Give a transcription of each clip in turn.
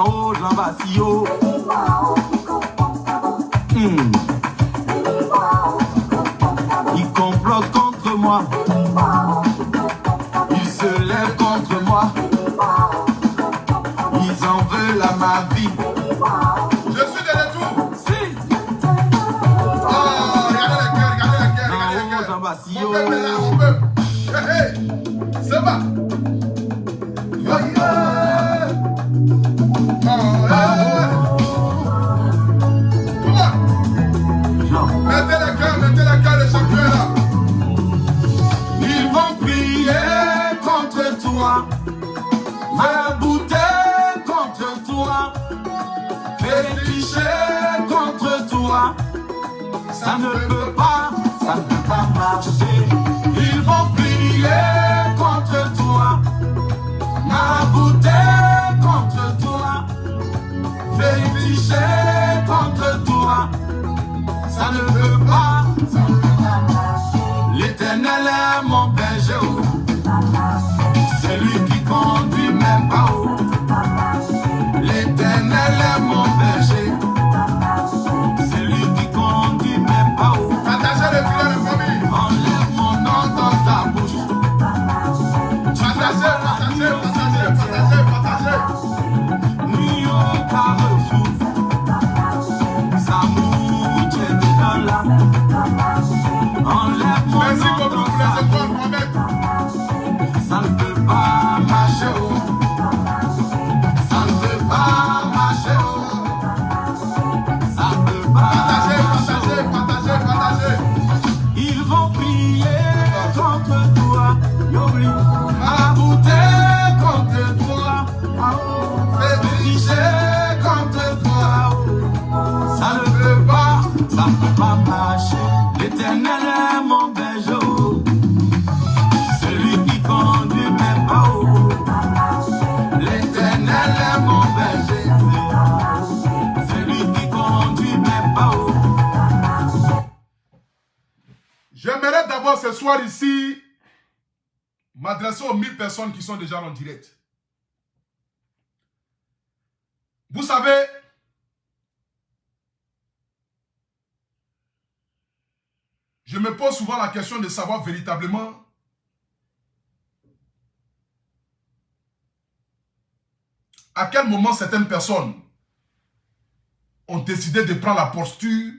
haut, j'en bas si haut. Ils complotent contre moi. Ils se lèvent contre moi. Ils en veulent à ma vie. Je suis de retour. Si. Oh, regardez les cœurs, regardez les cœurs, regardez les cœurs. J'en bas si Mon haut. peuple est là, mon peuple. Hey, c'est va. Oh, yeah. Oh, yeah. Comment? Mettez les cœurs, les champions là. Ils vont prier contre toi, marabouter contre toi, féticher contre toi. Ça ne peut pas marcher. Ils vont prier contre toi, marabouter contre toi, féticher contre toi. Ça ne peut pas marcher. L'Éternel est mon berger, c'est lui qui conduit mes pas. L'Éternel est mon berger, c'est lui qui conduit mes pas. Partagez les prières de famille. Enlève mon nom dans ta bouche. Partagez. Nuit au carrefour, ça mouche dedans là. Enlève mon Merci nom beaucoup dans pour ta les efforts, bouche. Mohamed. Ça ne peut pas marcher. Ça ne peut pas marcher. Ça ne peut pas Partagez. Ils vont prier contre toi. Yobli. Marabouter contre toi. Féticher contre toi. Ça ne peut pas marcher. L'Éternel est mon berger. Celui qui conduit mes pas. L'Éternel est mon berger. Celui qui conduit mes pas. J'aimerais d'abord ce soir ici m'adresser aux 1000 personnes qui sont déjà en direct. Vous savez, je me pose souvent la question de savoir véritablement à quel moment certaines personnes ont décidé de prendre la posture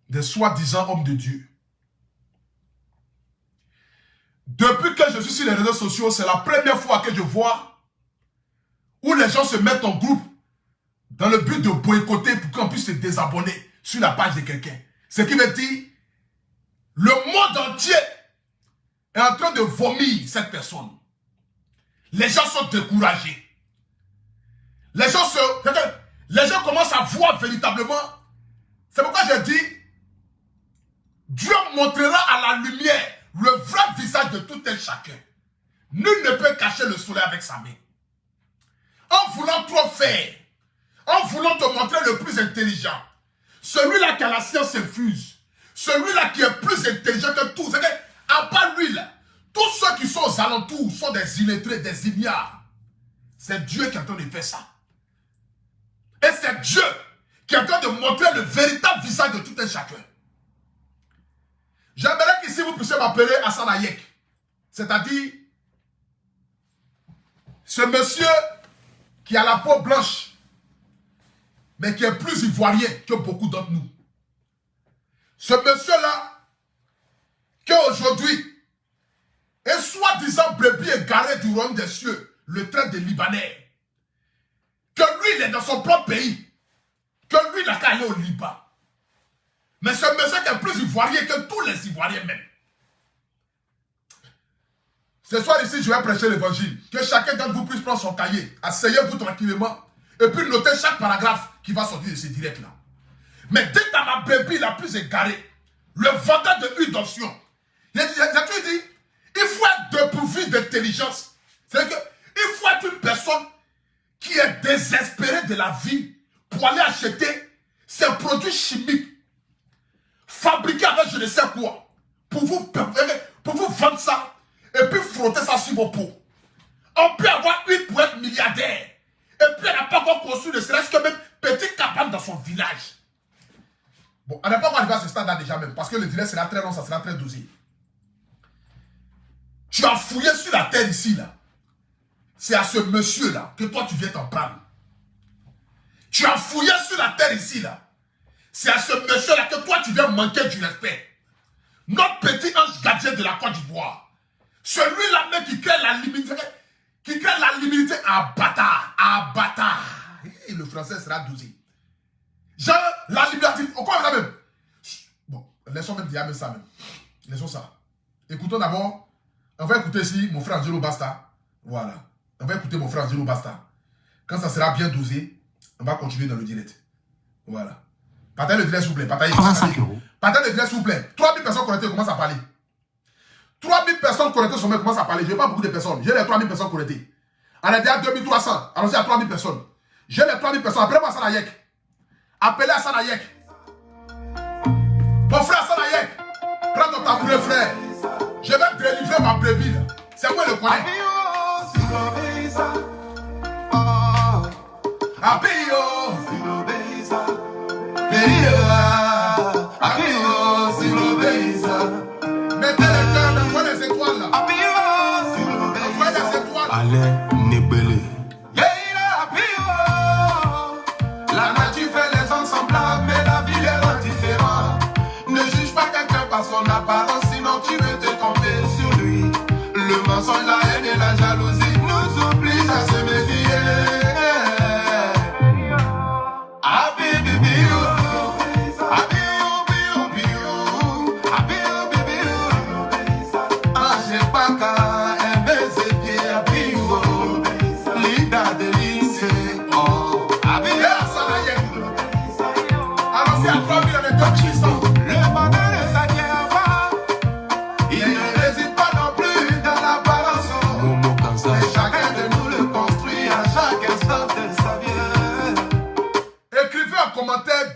des soi-disant hommes de Dieu. Depuis que je suis sur les réseaux sociaux, c'est la première fois que je vois où les gens se mettent en groupe dans le but de boycotter pour qu'on puisse se désabonner sur la page de quelqu'un. Ce qui veut dire, le monde entier est en train de vomir cette personne. Les gens sont découragés. Les gens commencent à voir véritablement. C'est pourquoi je dis, Dieu montrera à la lumière le vrai visage de tout un chacun. Nul ne peut cacher le soleil avec sa main. En voulant trop faire, en voulant te montrer le plus intelligent, celui-là qui a la science infuse, celui-là qui est plus intelligent que tous, à part lui, là, tous ceux qui sont aux alentours sont des illettrés, des ignares. C'est Dieu qui est en train de faire ça. Et c'est Dieu qui est en train de montrer le véritable visage de tout un chacun. J'aimerais qu'ici vous puissiez m'appeler Hassan Hayek. C'est-à-dire, ce monsieur qui a la peau blanche, mais qui est plus ivoirien que beaucoup d'entre nous. Ce monsieur-là, qui aujourd'hui est soi-disant brebis égaré du royaume des cieux, le train des Libanais, que lui, il est dans son propre pays, que lui, il n'a qu'à aller au Liban. Mais ce monsieur qui est plus ivoirien que tous les Ivoiriens même. Ce soir ici, je vais prêcher l'évangile. Que chacun d'entre vous puisse prendre son cahier, asseyez-vous tranquillement, et puis notez chaque paragraphe qui va sortir de ce direct-là. Mais dites à ma brebis la plus égarée, le vendeur de huile d'onction, j'ai toujours dit, il faut être dépourvu d'intelligence. C'est-à-dire qu'il faut être une personne qui est désespérée de la vie pour aller acheter ces produits chimiques fabriqués avec je ne sais quoi pour vous vendre ça et puis frotter ça sur vos peaux. On peut avoir une pour être milliardaire et puis pas encore construit ne serait-ce que même petite cabane dans son village. Bon, on n'est pas encore arrivé à ce stade-là déjà même, parce que le délai sera très long, ça sera très dosé. Tu as fouillé sur la terre ici, là. C'est à ce monsieur-là que toi tu viens t'en prendre. Tu as fouillé sur la terre ici, là. C'est à ce monsieur-là que toi tu viens manquer du respect. Notre petit ange gardien de la Côte d'Ivoire. Celui-là même qui crée la limite à bâtard. À bâtard. Et le français sera dosé. Genre, la liberté. On croit ça même. Bon, laissons même dire même ça même. Laissons ça. Écoutons d'abord. On va écouter ici mon frère Angelo Basta. Voilà. On va écouter mon frère Angelo Basta. Quand ça sera bien dosé, on va continuer dans le direct. Voilà. Partagez le direct s'il vous plaît. Partagez. 35 €. Partagez le direct s'il vous plaît. 3000 personnes connectées commencent à parler. 3000 personnes connectées sur moi commencent à parler. Je n'ai pas beaucoup de personnes. J'ai les 3000 personnes connectées. On est déjà à 2300. Allons-y à 3000 personnes. J'ai les 3000 personnes. Appelez-moi Hassan Hayek. Appelez Hassan Hayek. Mon frère Hassan Hayek. Prends ton tabouret, frère. Je vais délivrer ma brebis. C'est moi le connaît. Mettez les cœurs dans les étoiles là. Envoyez les étoiles. Alain Nebele. La nature fait les hommes semblables, mais la vie les rend différents. Ne juge pas quelqu'un par son apparence, sinon tu veux te tromper sur lui. Le mensonge, la haine et la jalousie nous obligent à se méfier.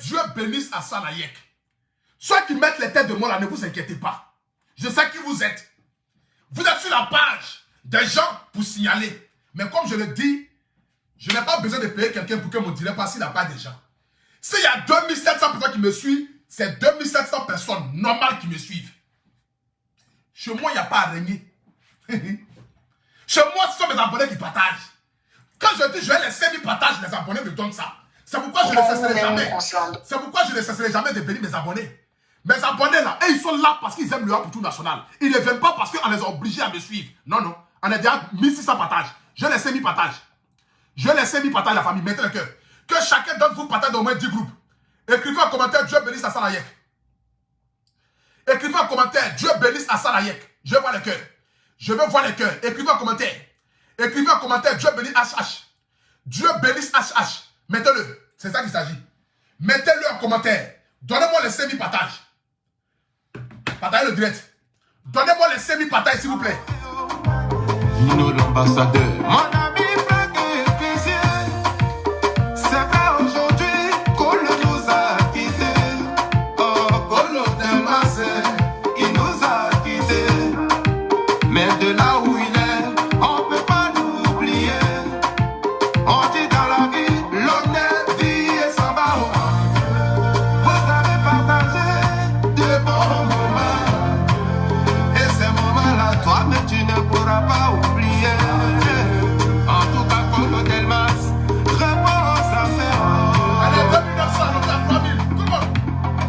Dieu bénisse Hassan Hayek. Ceux qui mettent les têtes de moi là, ne vous inquiétez pas. Je sais qui vous êtes. Vous êtes sur la page des gens pour signaler. Mais comme je le dis, je n'ai pas besoin de payer quelqu'un pour que mon direct passe sur la page des gens. S'il y a 2700 personnes qui me suivent, c'est 2700 personnes normales qui me suivent. Chez moi, il n'y a pas à régner. Chez moi, ce sont mes abonnés qui partagent. Quand je dis je vais laisser mes partages, les abonnés me donnent ça. C'est pourquoi je ne cesserai jamais. C'est pourquoi je ne cesserai jamais de bénir mes abonnés. Mes abonnés là, et ils sont là parce qu'ils aiment le rap pour tout national. Ils ne viennent pas parce qu'on les a obligés à me suivre. Non, non. On est déjà 1600 partages. Je laisse mes partages. Je laisse mes partages la famille. Mettez le cœur. Que chacun d'entre vous partage au moins 10 groupes. Écrivez en commentaire Dieu bénisse Hassan Hayek. Écrivez en commentaire Dieu bénisse Hassan Hayek. Je veux voir le cœur. Je veux voir le cœur. Écrivez en commentaire. Écrivez en commentaire Dieu bénisse HH. Dieu bénisse HH. Mettez-le. C'est ça qu'il s'agit. Mettez-le en commentaire. Donnez-moi les 5000 partages. Partagez le direct. Donnez-moi les 5000 partages, s'il vous plaît. Vino l'ambassadeur. Mon ami Franck Epicier, c'est vrai aujourd'hui Kolo nous a quittés. Oh, Kolo Demassé, il nous a quittés. Mais de là où il est, on peut pas l'oublier. On dit dans la vie, l'honnête vie et sans barreau. Vous avez partagé de bons moments. Et ces moments-là, toi, mais tu ne pourras pas oublier. En tout cas, Kolo Delmas, réponse à faire. Allez, 2900, on a 3000. Tout le monde.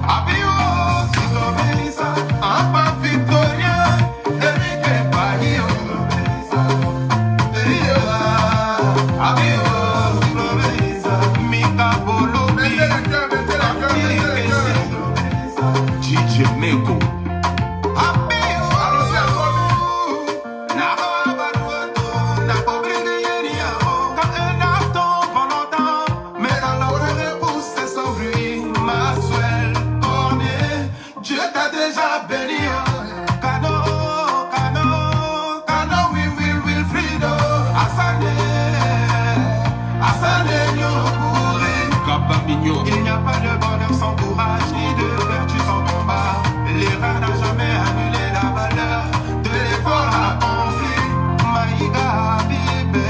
Abio, si l'obéissa, un pas victorien, Eric Bahio. Abio, si l'obéissa, Mika Bolo, Mettez le cœur, mettez le cœur, mettez le cœur. DJ Meko. Allons-y à 3000. Dieu t'a déjà béni. Cadeau, cadeau, cadeau, will, Frido. Assané, Kabamigno. il n'y a pas de bonheur sans courage, ni de vertu sans combat. L'erreur n'a jamais annulé la valeur de l'effort accompli. Maïga, Bibé.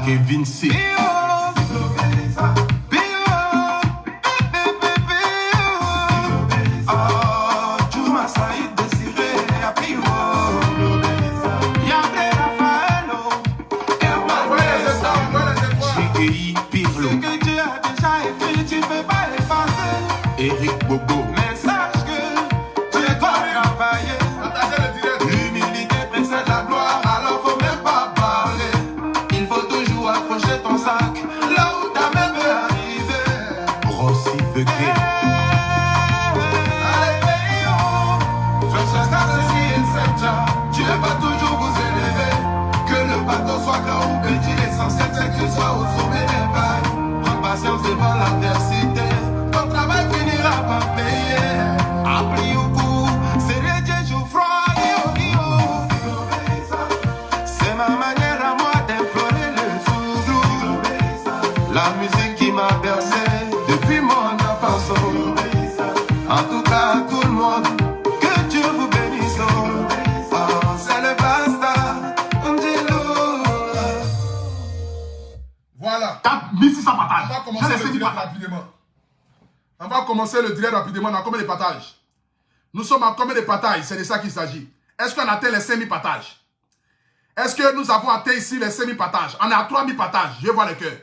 Kevin C. Bio, EI Pirlo. Ce que Dieu a déjà écrit, tu ne peux pas effacer. Eric Bobo. Mais sache que tu dois travailler. Partagez le direct. L'humilité précède la gloire, alors faut même pas parler. Il faut toujours accrocher ton sac là où ta main peut arriver. Rossi Vegué. Dieu va toujours vous élever. Que le bateau soit grand ou petit, l'essentiel c'est que tu sois au sommet des vagues. Prends patience devant l'adversité, ton travail finira par payer. Appris au coup, c'est les dieux jour froid. C'est ma manière à moi d'implorer le souffle. La musique qui m'a bercé depuis mon enfance. En tout cas à tout le monde, que Dieu vous bénisse. Voilà. 4600 partages. On va commencer le direct rapidement. On va commencer le direct rapidement. On a combien de partages? Nous sommes à combien de partages? C'est de ça qu'il s'agit. Est-ce qu'on a atteint les 5000 partages? Est-ce que nous avons atteint ici les 5000 partages? On est à 3000 partages. Je vois les cœurs.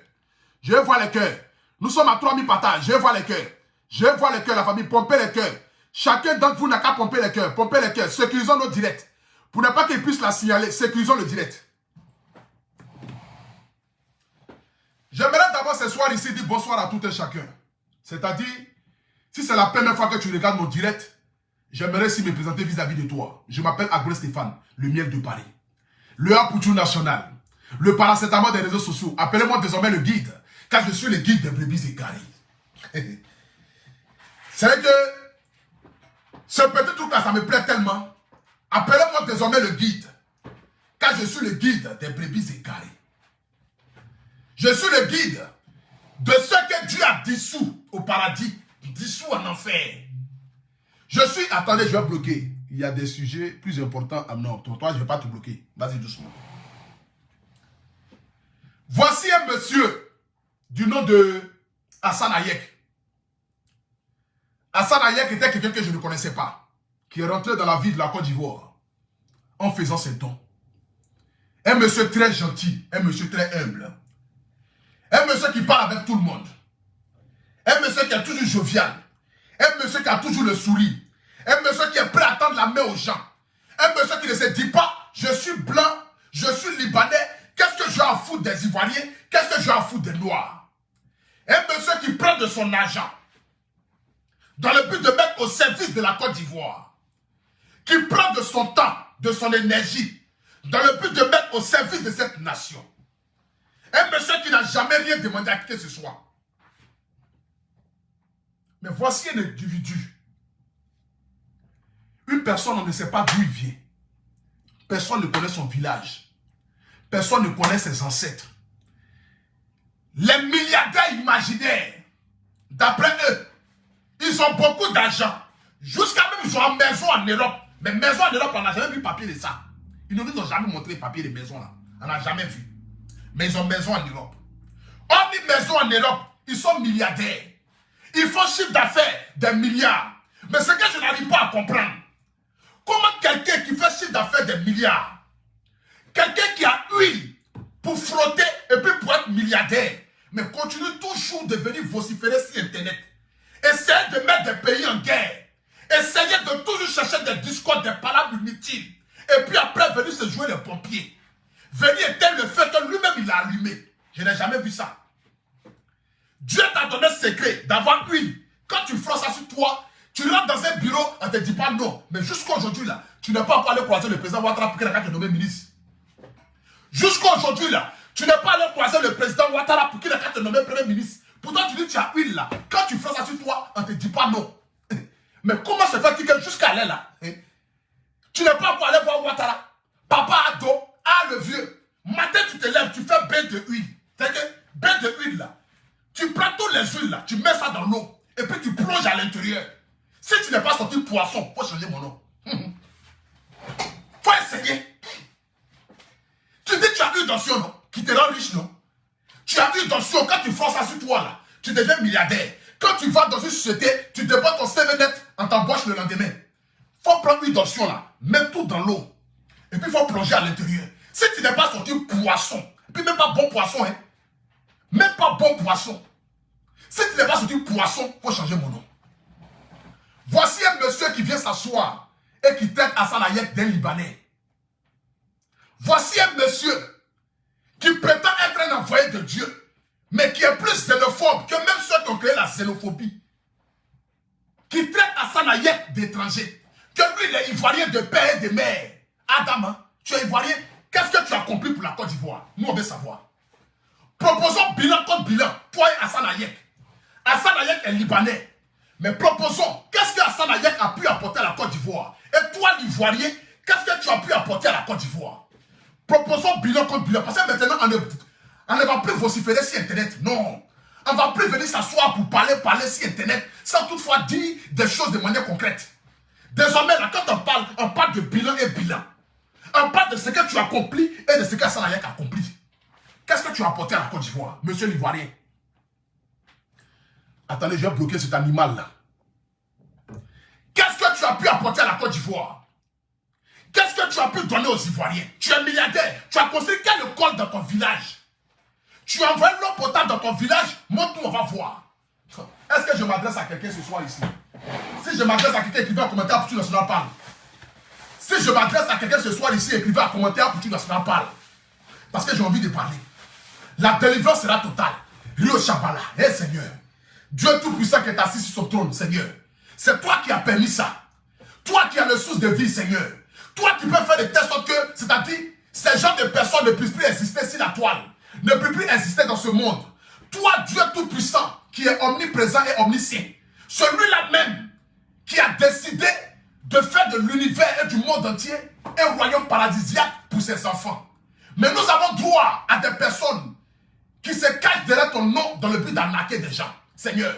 Je vois les cœurs. Nous sommes à 3000 partages. Je vois les cœurs. Je vois les cœurs, la famille. Pompez les cœurs. Chacun d'entre vous n'a qu'à pomper les cœurs. Pompez les cœurs. Sécurisons nos directs. Pour ne pas qu'ils puissent la signaler, sécurisons le direct. J'aimerais d'abord ce soir ici dire bonsoir à tout un chacun. C'est-à-dire, si c'est la première fois que tu regardes mon direct, j'aimerais aussi me présenter vis-à-vis de toi. Je m'appelle Agboué Stéphane, le miel de Paris. Le Apoutou national, le paracétamol des réseaux sociaux. Appelez-moi désormais le guide, car je suis le guide des brebis égarées. C'est vrai que ce petit truc-là, ça me plaît tellement. Appelez-moi désormais le guide, car je suis le guide des brebis égarées. Je suis le guide de ce que Dieu a dissous au paradis, dissous en enfer. Je suis... Attendez, je vais bloquer. Il y a des sujets plus importants. Ah non, toi, je ne vais pas te bloquer. Vas-y doucement. Voici un monsieur du nom de Hassan Hayek. Hassan Hayek était quelqu'un que je ne connaissais pas, qui est rentré dans la vie de la Côte d'Ivoire en faisant ses dons. Un monsieur très gentil, un monsieur très humble. Un monsieur qui parle avec tout le monde. Un monsieur qui est toujours jovial. Un monsieur qui a toujours le sourire. Un monsieur qui est prêt à tendre la main aux gens. Un monsieur qui ne se dit pas, je suis blanc, je suis libanais, qu'est-ce que j'ai à foutre des Ivoiriens, qu'est-ce que j'ai à foutre des Noirs. Un monsieur qui prend de son argent dans le but de mettre au service de la Côte d'Ivoire. Qui prend de son temps, de son énergie, dans le but de mettre au service de cette nation. Un monsieur qui n'a jamais rien demandé à qui que ce soit. Mais voici un individu. Une personne, on ne sait pas d'où il vient. Personne ne connaît son village. Personne ne connaît ses ancêtres. Les milliardaires imaginaires, d'après eux, ils ont beaucoup d'argent. Jusqu'à même, ils ont une maison en Europe. Mais maison en Europe, on n'a jamais vu papier de ça. Ils ne nous ont jamais montré le papier de maison là. On n'a jamais vu. Mais ils ont maison en Europe. On dit maison en Europe, ils sont milliardaires. Ils font chiffre d'affaires des milliards. Mais ce que je n'arrive pas à comprendre, comment quelqu'un qui fait chiffre d'affaires des milliards, quelqu'un qui a huile pour frotter et puis pour être milliardaire, mais continue toujours de venir vociférer sur Internet, essayer de mettre des pays en guerre, essayer de toujours chercher des discours, des palabres inutiles, et puis après venir se jouer les pompiers. Venir éteindre le feu que lui-même il a allumé. Je n'ai jamais vu ça. Dieu t'a donné ce secret d'avoir huile. Quand tu frottes ça sur toi, tu rentres dans un bureau, on ne te dit pas non. Mais jusqu'à aujourd'hui, là, tu n'es pas encore allé croiser le président Ouattara pour qu'il ait nommé ministre. Jusqu'à aujourd'hui, là, tu n'es pas allé croiser le président Ouattara pour qu'il ait nommé premier ministre. Pourtant, tu dis que tu as huile là. Quand tu frottes ça sur toi, on ne te dit pas non. Mais comment se fait-il que jusqu'à là, tu n'es pas encore allé voir Ouattara? Papa Ado, le vieux. Matin, tu te lèves, tu fais bain de huile. C'est que bain de huile là. Tu prends toutes les huiles là, tu mets ça dans l'eau et puis tu plonges à l'intérieur. Si tu n'es pas sorti poisson, faut changer mon nom. Faut essayer. Tu dis que tu as eu d'onction, non? Qui te rend riche, non? Tu as eu d'onction, quand tu forces ça sur toi là, tu deviens milliardaire. Quand tu vas dans une société, tu déposes ton CV net, on t'embauche le lendemain. Faut prendre une d'onction là, mets tout dans l'eau. Et puis il faut plonger à l'intérieur. Si tu n'es pas sorti poisson, et puis même pas bon poisson, hein, même bon poisson. Si tu n'es pas sorti poisson, il faut changer mon nom. Voici un monsieur qui vient s'asseoir et qui traite Hassan Hayek d'un Libanais. Voici un monsieur qui prétend être un envoyé de Dieu, mais qui est plus xénophobe que même ceux qui ont créé la xénophobie. Qui traite Hassan Hayek d'étranger. Que lui, il est ivoirien de père et de mère. Adam, hein, tu es ivoirien. Qu'est-ce que tu as accompli pour la Côte d'Ivoire? Nous, on veut savoir. Proposons bilan contre bilan. Toi et Hassan Hayek. Hassan Hayek est libanais. Mais proposons, qu'est-ce que Hassan Hayek a pu apporter à la Côte d'Ivoire? Et toi, l'ivoirien, qu'est-ce que tu as pu apporter à la Côte d'Ivoire? Proposons bilan contre bilan. Parce que maintenant, on ne va plus vociférer sur Internet. Non. On ne va plus venir s'asseoir pour parler sur Internet sans toutefois dire des choses de manière concrète. Désormais, là, quand on parle de bilan et bilan. On parle de ce que tu as accompli et de ce qu'Hassan Hayek a accompli. Qu'est-ce que tu as apporté à la Côte d'Ivoire, monsieur l'Ivoirien? Attendez, je vais bloquer cet animal-là. Qu'est-ce que tu as pu apporter à la Côte d'Ivoire? Qu'est-ce que tu as pu donner aux Ivoiriens? Tu es milliardaire. Tu as construit quelle école dans ton village? Tu envoies l'eau potable dans ton village? Montre-nous, on va voir. Est-ce que je m'adresse à quelqu'un ce soir ici? Si je m'adresse à quelqu'un, écrivez un commentaire pour que National parle. Si je m'adresse à quelqu'un ce soir ici, écrivez un commentaire pour que National parle. Parce que j'ai envie de parler. La délivrance sera totale. Rio Chabala, hé Seigneur. Dieu Tout-Puissant qui est assis sur son trône, Seigneur. C'est toi qui as permis ça. Toi qui as le source de vie, Seigneur. Toi qui peux faire de telle sorte que, c'est-à-dire, ces gens de personnes ne puissent plus exister sur la toile. Ne puissent plus exister dans ce monde. Toi, Dieu Tout-Puissant, qui est omniprésent et omniscient. Celui-là même qui a décidé de faire de l'univers et du monde entier un royaume paradisiaque pour ses enfants. Mais nous avons droit à des personnes qui se cachent derrière ton nom dans le but d'arnaquer des gens. Seigneur,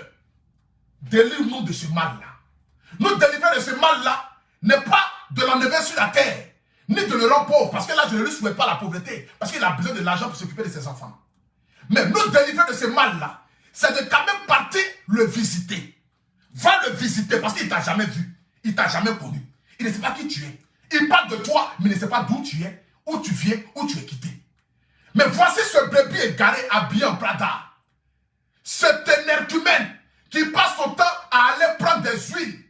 délivre-nous de ce mal-là. Nous délivrer de ce mal-là n'est pas de l'enlever sur la terre, ni de le rendre pauvre, parce que là, je ne lui souhaite pas la pauvreté, parce qu'il a besoin de l'argent pour s'occuper de ses enfants. Mais nous délivrer de ce mal-là, c'est de quand même partir le visiter. Va le visiter, parce qu'il ne t'a jamais vu, il ne t'a jamais connu. Il ne sait pas qui tu es. Il parle de toi, mais il ne sait pas d'où tu es, où tu viens, où tu es quitté. Mais voici ce bébé égaré, habillé en Prada. Cet énergumène qui passe son temps à aller prendre des huiles,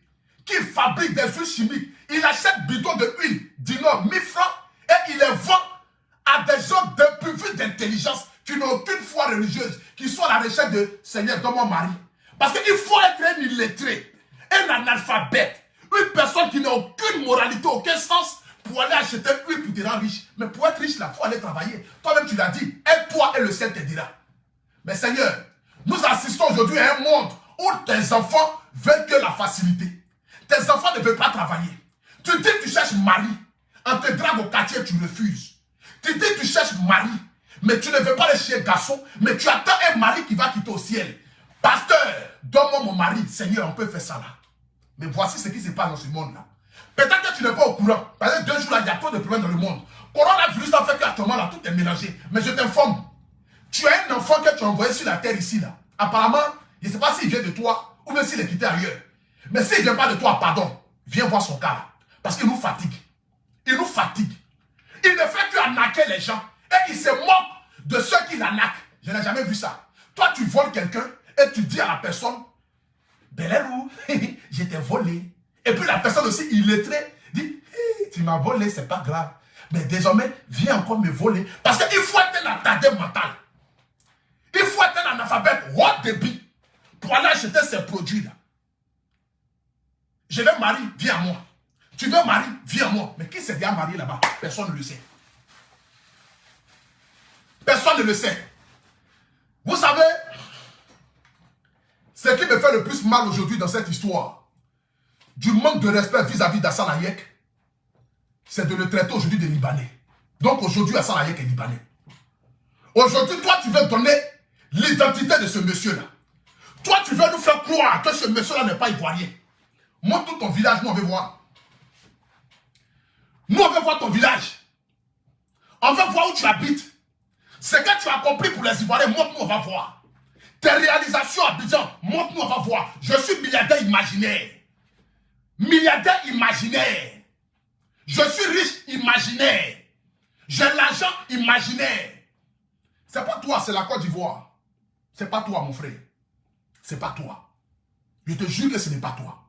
qui fabrique des huiles chimiques. Il achète bidons de huile, dis-nous, 1000 francs, et il les vend à des gens dépourvus d'intelligence, qui n'ont aucune foi religieuse, qui sont à la recherche de Seigneur, donne-moi mari. Parce qu'il faut être un illettré, un analphabète, une personne qui n'a aucune moralité, aucun sens, pour aller acheter huile pour te rendre riche. Mais pour être riche, là, il faut aller travailler. Toi-même, tu l'as dit, aide-toi et le ciel t'aidera. Mais Seigneur, nous assistons aujourd'hui à un monde où tes enfants veulent que la facilité. Tes enfants ne veulent pas travailler. Tu dis que tu cherches mari. On te drague au quartier, tu refuses. Tu dis que tu cherches mari. Mais tu ne veux pas le chien garçon. Mais tu attends un mari qui va quitter au ciel. Pasteur, donne-moi mon mari. Seigneur, on peut faire ça là. Mais voici ce qui se passe dans ce monde-là. Peut-être que tu n'es pas au courant. Parce que 2 jours là, il y a trop de problèmes dans le monde. Coronavirus a fait qu'actuellement là, tout est mélangé. Mais je t'informe. Tu as un enfant que tu as envoyé sur la terre ici là. Apparemment, je ne sais pas s'il vient de toi ou même s'il est quitté ailleurs. Mais s'il ne vient pas de toi, pardon, viens voir son cas là. Parce qu'il nous fatigue. Il nous fatigue. Il ne fait que arnaquer les gens. Et il se moque de ceux qui l'arnaquent. Je n'ai jamais vu ça. Toi, tu voles quelqu'un et tu dis à la personne, Belérou, je t'ai volé. Et puis la personne aussi, illettrée, dit, hey, tu m'as volé, c'est pas grave. Mais désormais, viens encore me voler. Parce qu'il faut être un attardé mental. Il faut être un analphabète haut débit pour aller acheter ces produits-là. Je veux marier, viens à moi. Tu veux marier, viens à moi. Mais qui s'est bien marié là-bas? Personne ne le sait. Personne ne le sait. Vous savez, ce qui me fait le plus mal aujourd'hui dans cette histoire, du manque de respect vis-à-vis d'Hassan Hayek, c'est de le traiter aujourd'hui de Libanais. Donc aujourd'hui, Hassan Hayek est Libanais. Aujourd'hui, toi, tu veux donner l'identité de ce monsieur-là. Toi, tu veux nous faire croire que ce monsieur-là n'est pas ivoirien. Montre-nous ton village, nous on veut voir. Nous on veut voir ton village. On veut voir où tu habites. Ce que tu as accompli pour les Ivoiriens, montre-nous, on va voir. Tes réalisations à Abidjan, montre-nous, on va voir. Je suis milliardaire imaginaire. Milliardaire imaginaire. Je suis riche imaginaire. J'ai l'argent imaginaire. C'est pas toi, c'est la Côte d'Ivoire. c'est pas toi, mon frère. C'est pas toi. Je te jure que ce n'est pas toi.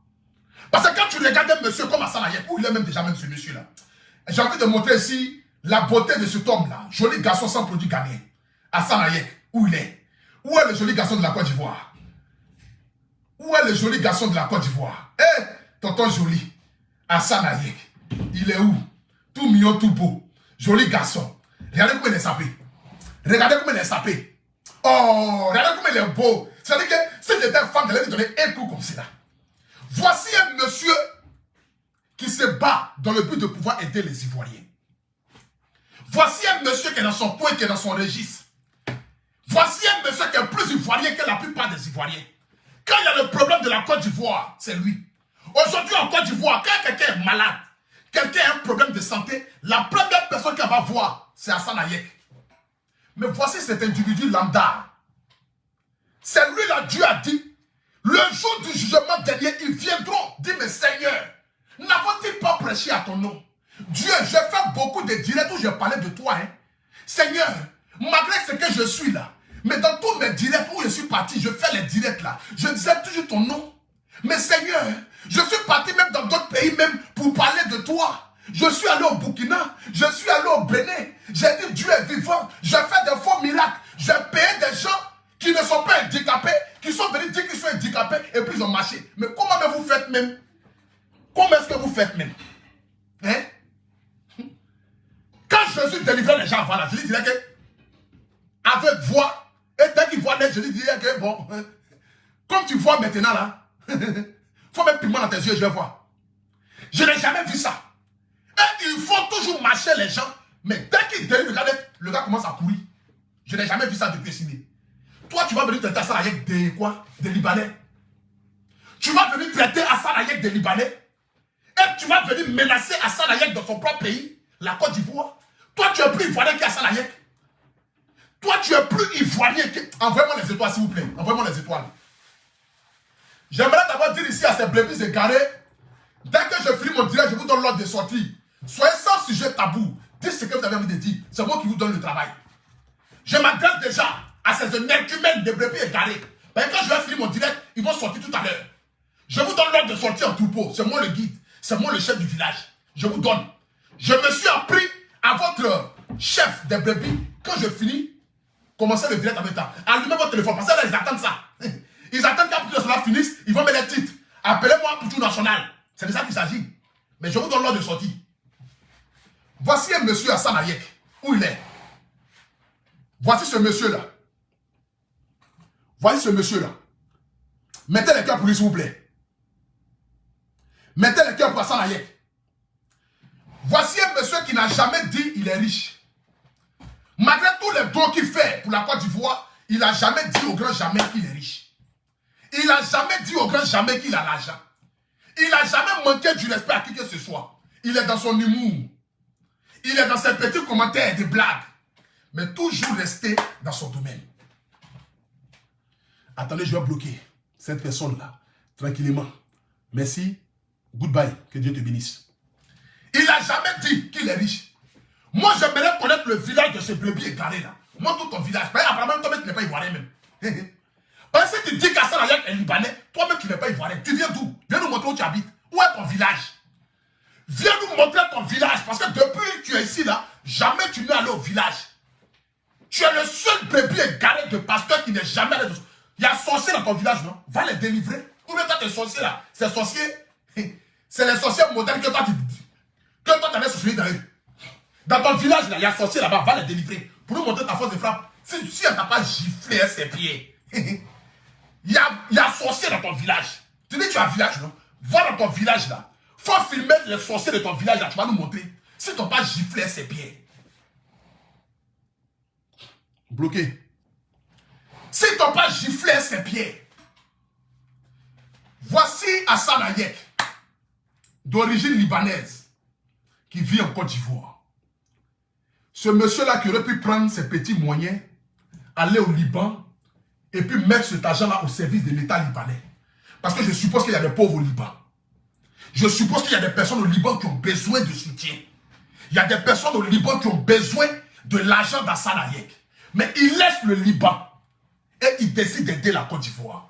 Parce que quand tu regardes un monsieur comme Hassan Hayek, où il est même déjà même ce monsieur-là, j'ai envie de montrer ici la beauté de cet homme-là. Joli garçon sans produit gagné. Hassan Hayek, où il est? Où est le joli garçon de la Côte d'Ivoire? Où est le joli garçon de la Côte d'Ivoire? Eh, tonton joli. Hassan Hayek. Il est où? Tout mignon, tout beau. Joli garçon. Regardez comment il est sapé. Regardez comment il est sapé. Oh, regardez comment il est beau. C'est-à-dire que si j'étais femme, je allais lui donner un coup comme cela. Voici un monsieur qui se bat dans le but de pouvoir aider les Ivoiriens. Voici un monsieur qui est dans son coin, qui est dans son registre. Voici un monsieur qui est plus ivoirien que la plupart des Ivoiriens. Quand il y a le problème de la Côte d'Ivoire, c'est lui. Aujourd'hui en Côte d'Ivoire, quand quelqu'un est malade, quelqu'un a un problème de santé, la première personne qu'elle va voir, c'est Hassan Hayek. Mais voici cet individu lambda. C'est lui là, Dieu a dit, le jour du jugement dernier, ils viendront, dit mais Seigneur, n'avons-ils pas prêché à ton nom? Dieu, j'ai fait beaucoup de directs où je parlais de toi. Hein. Seigneur, malgré ce que je suis là, mais dans tous mes directs où je suis parti, je fais les directs là, je disais toujours ton nom. Mais Seigneur, je suis parti même dans d'autres pays même pour parler de toi. Je suis allé au Burkina, je suis allé au Bénin, j'ai dit Dieu est vivant, j'ai fait des faux miracles, j'ai payé des gens qui ne sont pas handicapés, qui sont venus dire qu'ils sont handicapés et puis ils ont marché. Mais comment vous faites même? Comment est-ce que vous faites même? Hein? Quand Jésus délivrait les gens avant là, je lui disais que avec voix, et dès qu'il voit je lui disais que bon, comme tu vois maintenant là, faut mettre piment dans tes yeux, je vais voir. Je n'ai jamais vu ça. Et il faut toujours marcher les gens, mais dès qu'il délivre, regardez, le gars commence à courir. Je n'ai jamais vu ça depuis signé. Toi, tu vas venir traiter Hassan Hayek des quoi? Des Libanais. Tu vas venir traiter Hassan Hayek des Libanais. Et tu vas venir menacer Hassan Hayek dans son propre pays, la Côte d'Ivoire. Toi, tu es plus ivoirien qu'Hassan Hayek. Toi, tu es plus ivoirien que... Envoyez-moi les étoiles, s'il vous plaît. Envoyez-moi les étoiles. J'aimerais d'abord dire ici à ces blébis égarés, dès que je finis mon direct, je vous donne l'ordre de sortie. Soyez sans sujet tabou. Dites ce que vous avez envie de dire. C'est moi qui vous donne le travail. Je m'adresse déjà à ces énergumènes de brebis égarés. Mais quand je vais finir mon direct, ils vont sortir tout à l'heure. Je vous donne l'ordre de sortir en troupeau. C'est moi le guide. C'est moi le chef du village. Je vous donne. Je me suis appris à votre chef des brebis. Quand je finis, commencez le direct en même temps. Allumez votre téléphone. Parce que là, ils attendent ça. Ils attendent qu'après cela finisse. Ils vont mettre les titres. Appelez-moi Poutou National. C'est de ça qu'il s'agit. Mais je vous donne l'ordre de sortie. Voici un monsieur Hassan Hayek. Où il est? Voici ce monsieur-là. Voici ce monsieur-là. Mettez les cœurs pour lui, s'il vous plaît. Mettez les cœurs pour Hassan Hayek. Voici un monsieur qui n'a jamais dit qu'il est riche. Malgré tous les dons qu'il fait pour la Côte d'Ivoire, il n'a jamais dit au grand jamais qu'il est riche. Il n'a jamais dit au grand jamais qu'il a l'argent. Il n'a jamais manqué du respect à qui que ce soit. Il est dans son humour. Il est dans ses petits commentaires, des blagues. Mais toujours rester dans son domaine. Attendez, je vais bloquer cette personne-là. Tranquillement. Merci. Goodbye. Que Dieu te bénisse. Il n'a jamais dit qu'il est riche. Moi, j'aimerais connaître le village de ce brebis égaré là. Moi, tout ton village. Apparemment, toi-même, tu n'es pas ivoirien même. Parce que tu dis qu'Hassan Hayek est libanais, toi-même, tu n'es pas ivoirien. Tu viens d'où? Viens nous montrer où tu habites. Où est ton village? Viens nous montrer ton village. Parce que depuis que tu es ici là, jamais tu n'es allé au village. Tu es le seul brebis égaré de pasteur qui n'est jamais allé. Il y a sorciers dans ton village, non? Va les délivrer. Ou bien toi, tes sorciers là, ces sorciers, c'est les sorciers modernes que toi, tu allais sorcier dans eux. Dans ton village, là, il y a sorciers là-bas, va les délivrer. Pour nous montrer ta force de frappe. Si elle t'a pas giflé ses pieds, il y a sorciers dans ton village. Tu dis que tu as un village, non? Va dans ton village là. Faut filmer les sorciers de ton village là, tu vas nous montrer. Si tu n'as pas giflé ses pieds. Bloqué. Si tu n'as pas giflé ses pieds. Voici Hassan Hayek, d'origine libanaise, qui vit en Côte d'Ivoire. Ce monsieur-là qui aurait pu prendre ses petits moyens, aller au Liban, et puis mettre cet argent-là au service de l'État libanais. Parce que je suppose qu'il y a des pauvres au Liban. Je suppose qu'il y a des personnes au Liban qui ont besoin de soutien. Il y a des personnes au Liban qui ont besoin de l'argent d'Hassan Hayek. Mais il laisse le Liban. et il décide d'aider la Côte d'Ivoire.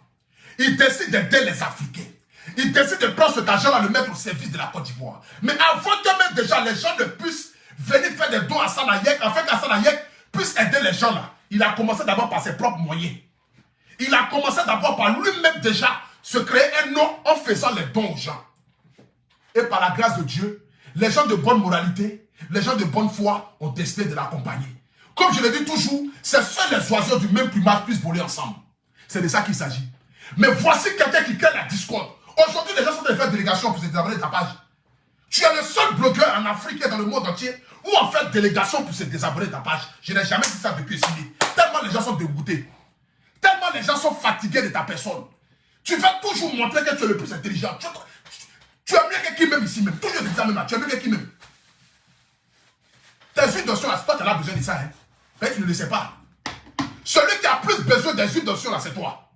Il décide d'aider les Africains. Il décide de prendre cet argent-là et le mettre au service de la Côte d'Ivoire. Mais avant que même déjà les gens ne puissent venir faire des dons à Hassan Hayek, afin qu'Hassan Hayek puisse aider les gens là, il a commencé d'abord par ses propres moyens. Il a commencé d'abord par lui-même déjà se créer un nom en faisant les dons aux gens. Et par la grâce de Dieu, les gens de bonne moralité, les gens de bonne foi ont décidé de l'accompagner. Comme je le dis toujours, c'est seuls les oiseaux du même plumage puissent voler ensemble. C'est de ça qu'il s'agit. Mais voici quelqu'un qui crée la discorde. Aujourd'hui, les gens sont en train de faire délégation pour se désabonner de ta page. Tu es le seul blogueur en Afrique et dans le monde entier où on fait délégation pour se désabonner de ta page. Je n'ai jamais dit ça depuis ici. Tellement les gens sont dégoûtés. Tellement les gens sont fatigués de ta personne. Tu vas toujours montrer que tu es le plus intelligent. Tu es mieux que qui même ici même. Toujours dit ça même là. Tu es mieux que qui même. Tes huiles d'onction là, toi tu as besoin de ça. Hein. Mais tu ne le sais pas. Celui qui a plus besoin des huiles d'onction là, c'est toi.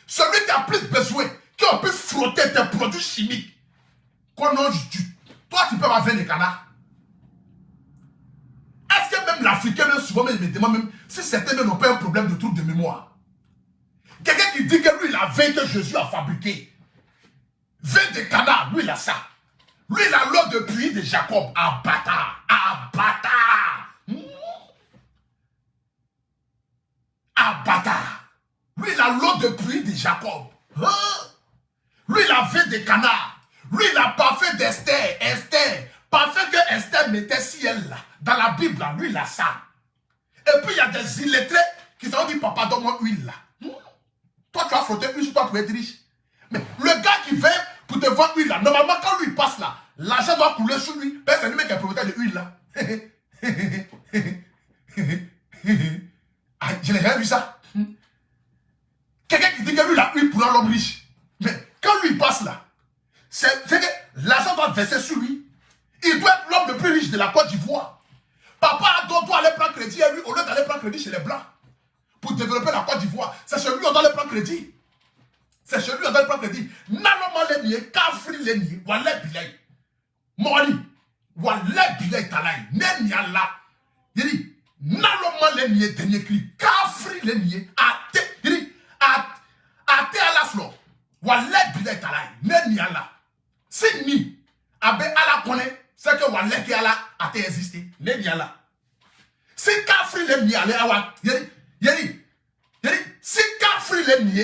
Celui qui a plus besoin qu'on puisse frotter tes produits chimiques. Toi, tu peux avoir 20 des canards. Est-ce que même l'Africain, souvent, me demande même si certains n'ont pas un problème de trouble de mémoire. Quelqu'un qui dit que lui, il a 20 que Jésus a fabriqué. 20 des canards, lui, il a ça. Lui, il a l'eau de puits de Jacob. Ah, bâtard. Ah, bâtard. Ah, bâtard. Lui, il a l'eau de puits de Jacob. Hein? Lui, il a 20 des canards. Lui, il a parfait d'Esther. Esther. Parfait que Esther mettait si elle là. Dans la Bible, là, lui, il a ça. Et puis, il y a des illettrés qui s'ont dit, papa, donne-moi huile là. Toi, tu as frotté huile sur toi pour être riche. Mais le gars qui vient pour te vendre huile là, normalement, quand lui passe là, l'argent doit couler sur lui. Ben, c'est lui qui est propriétaire de huile là. Ah, je n'ai jamais vu ça. Quelqu'un qui dit que lui, il a huile pour l'homme riche. Mais quand lui passe là, c'est que l'argent doit verser sur lui. Il doit être l'homme le plus riche de la Côte d'Ivoire. Papa doit aller prendre crédit et lui, au lieu d'aller prendre crédit chez les Blancs, pour développer la Côte d'Ivoire, c'est chez lui qu'on doit aller prendre crédit. C'est chez lui qu'on doit aller prendre crédit. Naloma l'ennemi, Kafri l'ennemi, Wallet Bilay. Mori, Wallet Bilay Talay, Nenyala. Il dit, Naloma l'ennemi, dernier cri, Kafri l'ennemi, Ate, il dit, Ate à la flore, Wallet Bilay Talay, Nenyala. C'est ni, Abe ala connaît, c'est que Wallet qui a là, Ate existé, Nenyala. Si Kafri l'ennemi, allez à Wat, il dit, si Kafri l'ennemi,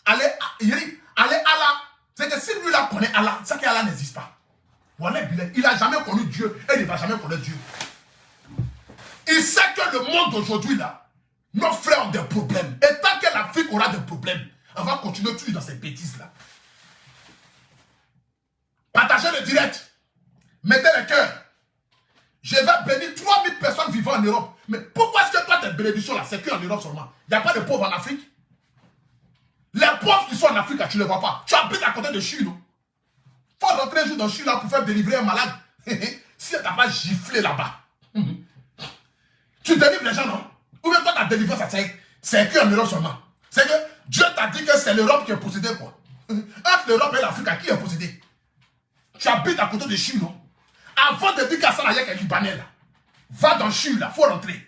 allez à Allah. C'est que si lui là connaît Allah, c'est que Allah n'existe pas. Voilà, il n'a jamais connu Dieu et il ne va jamais connaître Dieu. Il sait que le monde d'aujourd'hui là, nos frères ont des problèmes. Et tant que l'Afrique aura des problèmes, on va continuer toujours dans ces bêtises là. Partagez le direct. Mettez le cœur. Je vais bénir 3000 personnes vivant en Europe. Mais pourquoi est-ce que toi tes bénédictions là, c'est qu'en Europe seulement? Il n'y a pas de pauvres en Afrique. Les pauvres qui sont en Afrique, là, tu ne les vois pas. Tu habites à côté de Chine. Il faut rentrer un jour dans Chine là pour faire délivrer un malade. Si elle t'a pas giflé là-bas. Tu délivres les gens, non? Ou bien toi ta délivrance, c'est qu'en Europe seulement. C'est que Dieu t'a dit que c'est l'Europe qui est possédée, quoi. Entre l'Europe et l'Afrique, qui est possédée? Tu habites à côté de Chine, non? Avant de dire qu'Hassan Hayek est libanais, là, va dans Chine, là, il faut rentrer.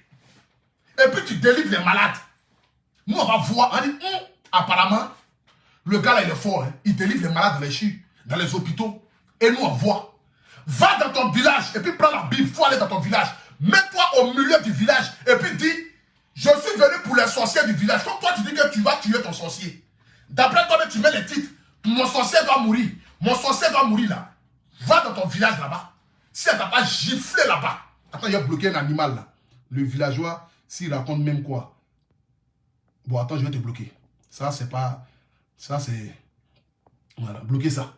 Et puis tu délivres les malades. Nous, on va voir, on dit, apparemment, le gars là, il est fort. Hein. Il délivre les malades dans les CHU, dans les hôpitaux. Et nous, on voit. Va dans ton village et puis prends la Bible. Il faut aller dans ton village. Mets-toi au milieu du village et puis dis, je suis venu pour les sorciers du village. Comme toi, tu dis que tu vas tuer ton sorcier. D'après toi, tu mets les titres. Mon sorcier doit mourir. Mon sorcier doit mourir là. Va dans ton village là-bas. Si elle t'a pas giflé là-bas. Attends, il a bloqué un animal là. Le villageois, s'il raconte même quoi. Bon, attends, je vais te bloquer. Ça, c'est pas... Ça, c'est... Voilà, bloquer ça.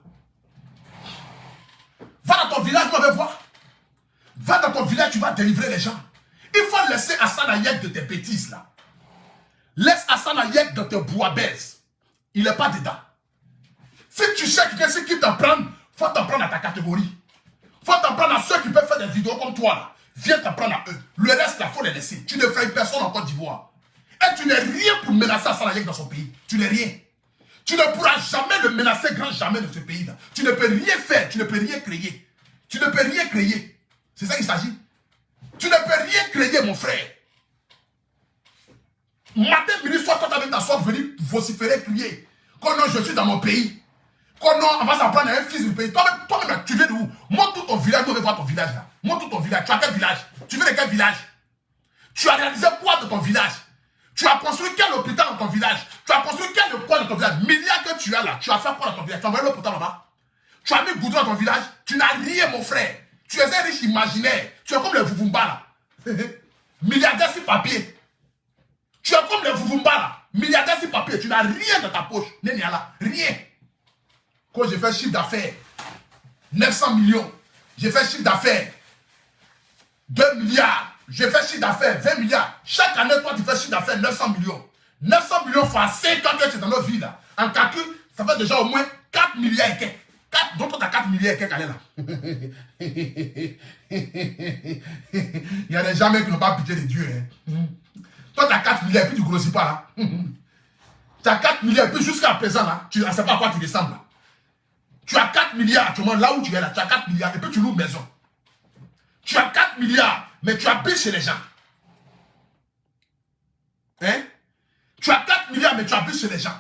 Va dans ton village, on va voir. Va dans ton village, tu vas délivrer les gens. Il faut laisser Hassan Hayek de tes bêtises, là. Laisse Hassan Hayek de tes bois-baises. Il n'est pas dedans. Si tu cherches quelqu'un qui t'apprend, il faut t'apprendre à ta catégorie. Il faut t'apprendre à ceux qui peuvent faire des vidéos comme toi, là. Viens t'apprendre à eux. Le reste, là, il faut les laisser. Tu ne fais personne en Côte d'Ivoire. Et tu n'es rien pour menacer Hassan Hayek dans son pays. Tu n'es rien. Tu ne pourras jamais le menacer grand jamais dans ce pays-là. Tu ne peux rien faire. Tu ne peux rien créer. Tu ne peux rien créer. C'est ça qu'il s'agit. Tu ne peux rien créer, mon frère. Matin, midi, soir, toi, avec ta soeur, venir vociférer, crier. Quand non, je suis dans mon pays. Quand non, on va s'apprendre à un fils du pays. Toi-même, tu viens de où? Montre tout ton village, nous on veut voir ton village là. Montre tout ton village. Tu as quel village? Tu viens de quel village? Tu as réalisé quoi de ton village? Tu as construit quel hôpital dans ton village? Tu as construit quel quoi dans ton village? Milliards que tu as là, tu as fait quoi dans ton village? Tu as envoyé l'hôpital là-bas? Tu as mis goudron dans ton village? Tu n'as rien, mon frère. Tu es un riche imaginaire. Tu es comme les Vuvumba là. Milliardaire sur papier. Tu es comme les Vuvumba là. Milliardaire sur papier. Tu n'as rien dans ta poche. Là. Rien. Quand j'ai fait chiffre d'affaires, 900 millions. J'ai fait chiffre d'affaires, 2 milliards. J'ai fait chiffre d'affaires, 20 milliards. Chaque année, toi, tu fais chiffre d'affaires, 900 millions. 900 millions fois 5 ans que tu es dans nos villes là. En calcul, ça fait déjà au moins 4 milliards et quelques. Donc, tu as 4 milliards et quelques années là. Il y a des gens qui n'ont pas pitié de Dieu. Hein. Toi, tu as 4 milliards et puis tu ne grossis pas là. Tu as 4 milliards et puis jusqu'à présent là, tu ne sais pas à quoi tu ressembles là. Tu as 4 milliards actuellement, là où tu es là, tu as 4 milliards et puis tu loues une maison. Tu as 4 milliards, mais tu habites chez les gens. Hein? Tu as 4 milliards, mais tu habites chez les gens.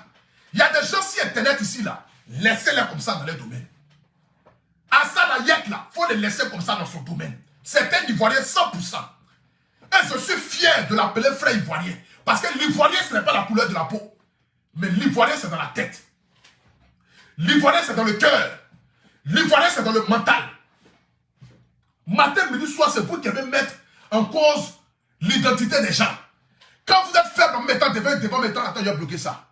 Il y a des gens sur Internet ici, là. Laissez-les comme ça dans leur domaine. Assad Hayek, là, il faut les laisser comme ça dans son domaine. C'est un Ivoirien 100%. Et je suis fier de l'appeler frère Ivoirien. Parce que l'Ivoirien, ce n'est pas la couleur de la peau. Mais l'Ivoirien, c'est dans la tête. L'Ivoirien, c'est dans le cœur. L'Ivoirien, c'est dans le mental. Matin, midi, soir, c'est vous qui allez mettre en cause l'identité des gens. Quand vous êtes faible en mettant devant mettant, attends, il a bloqué ça.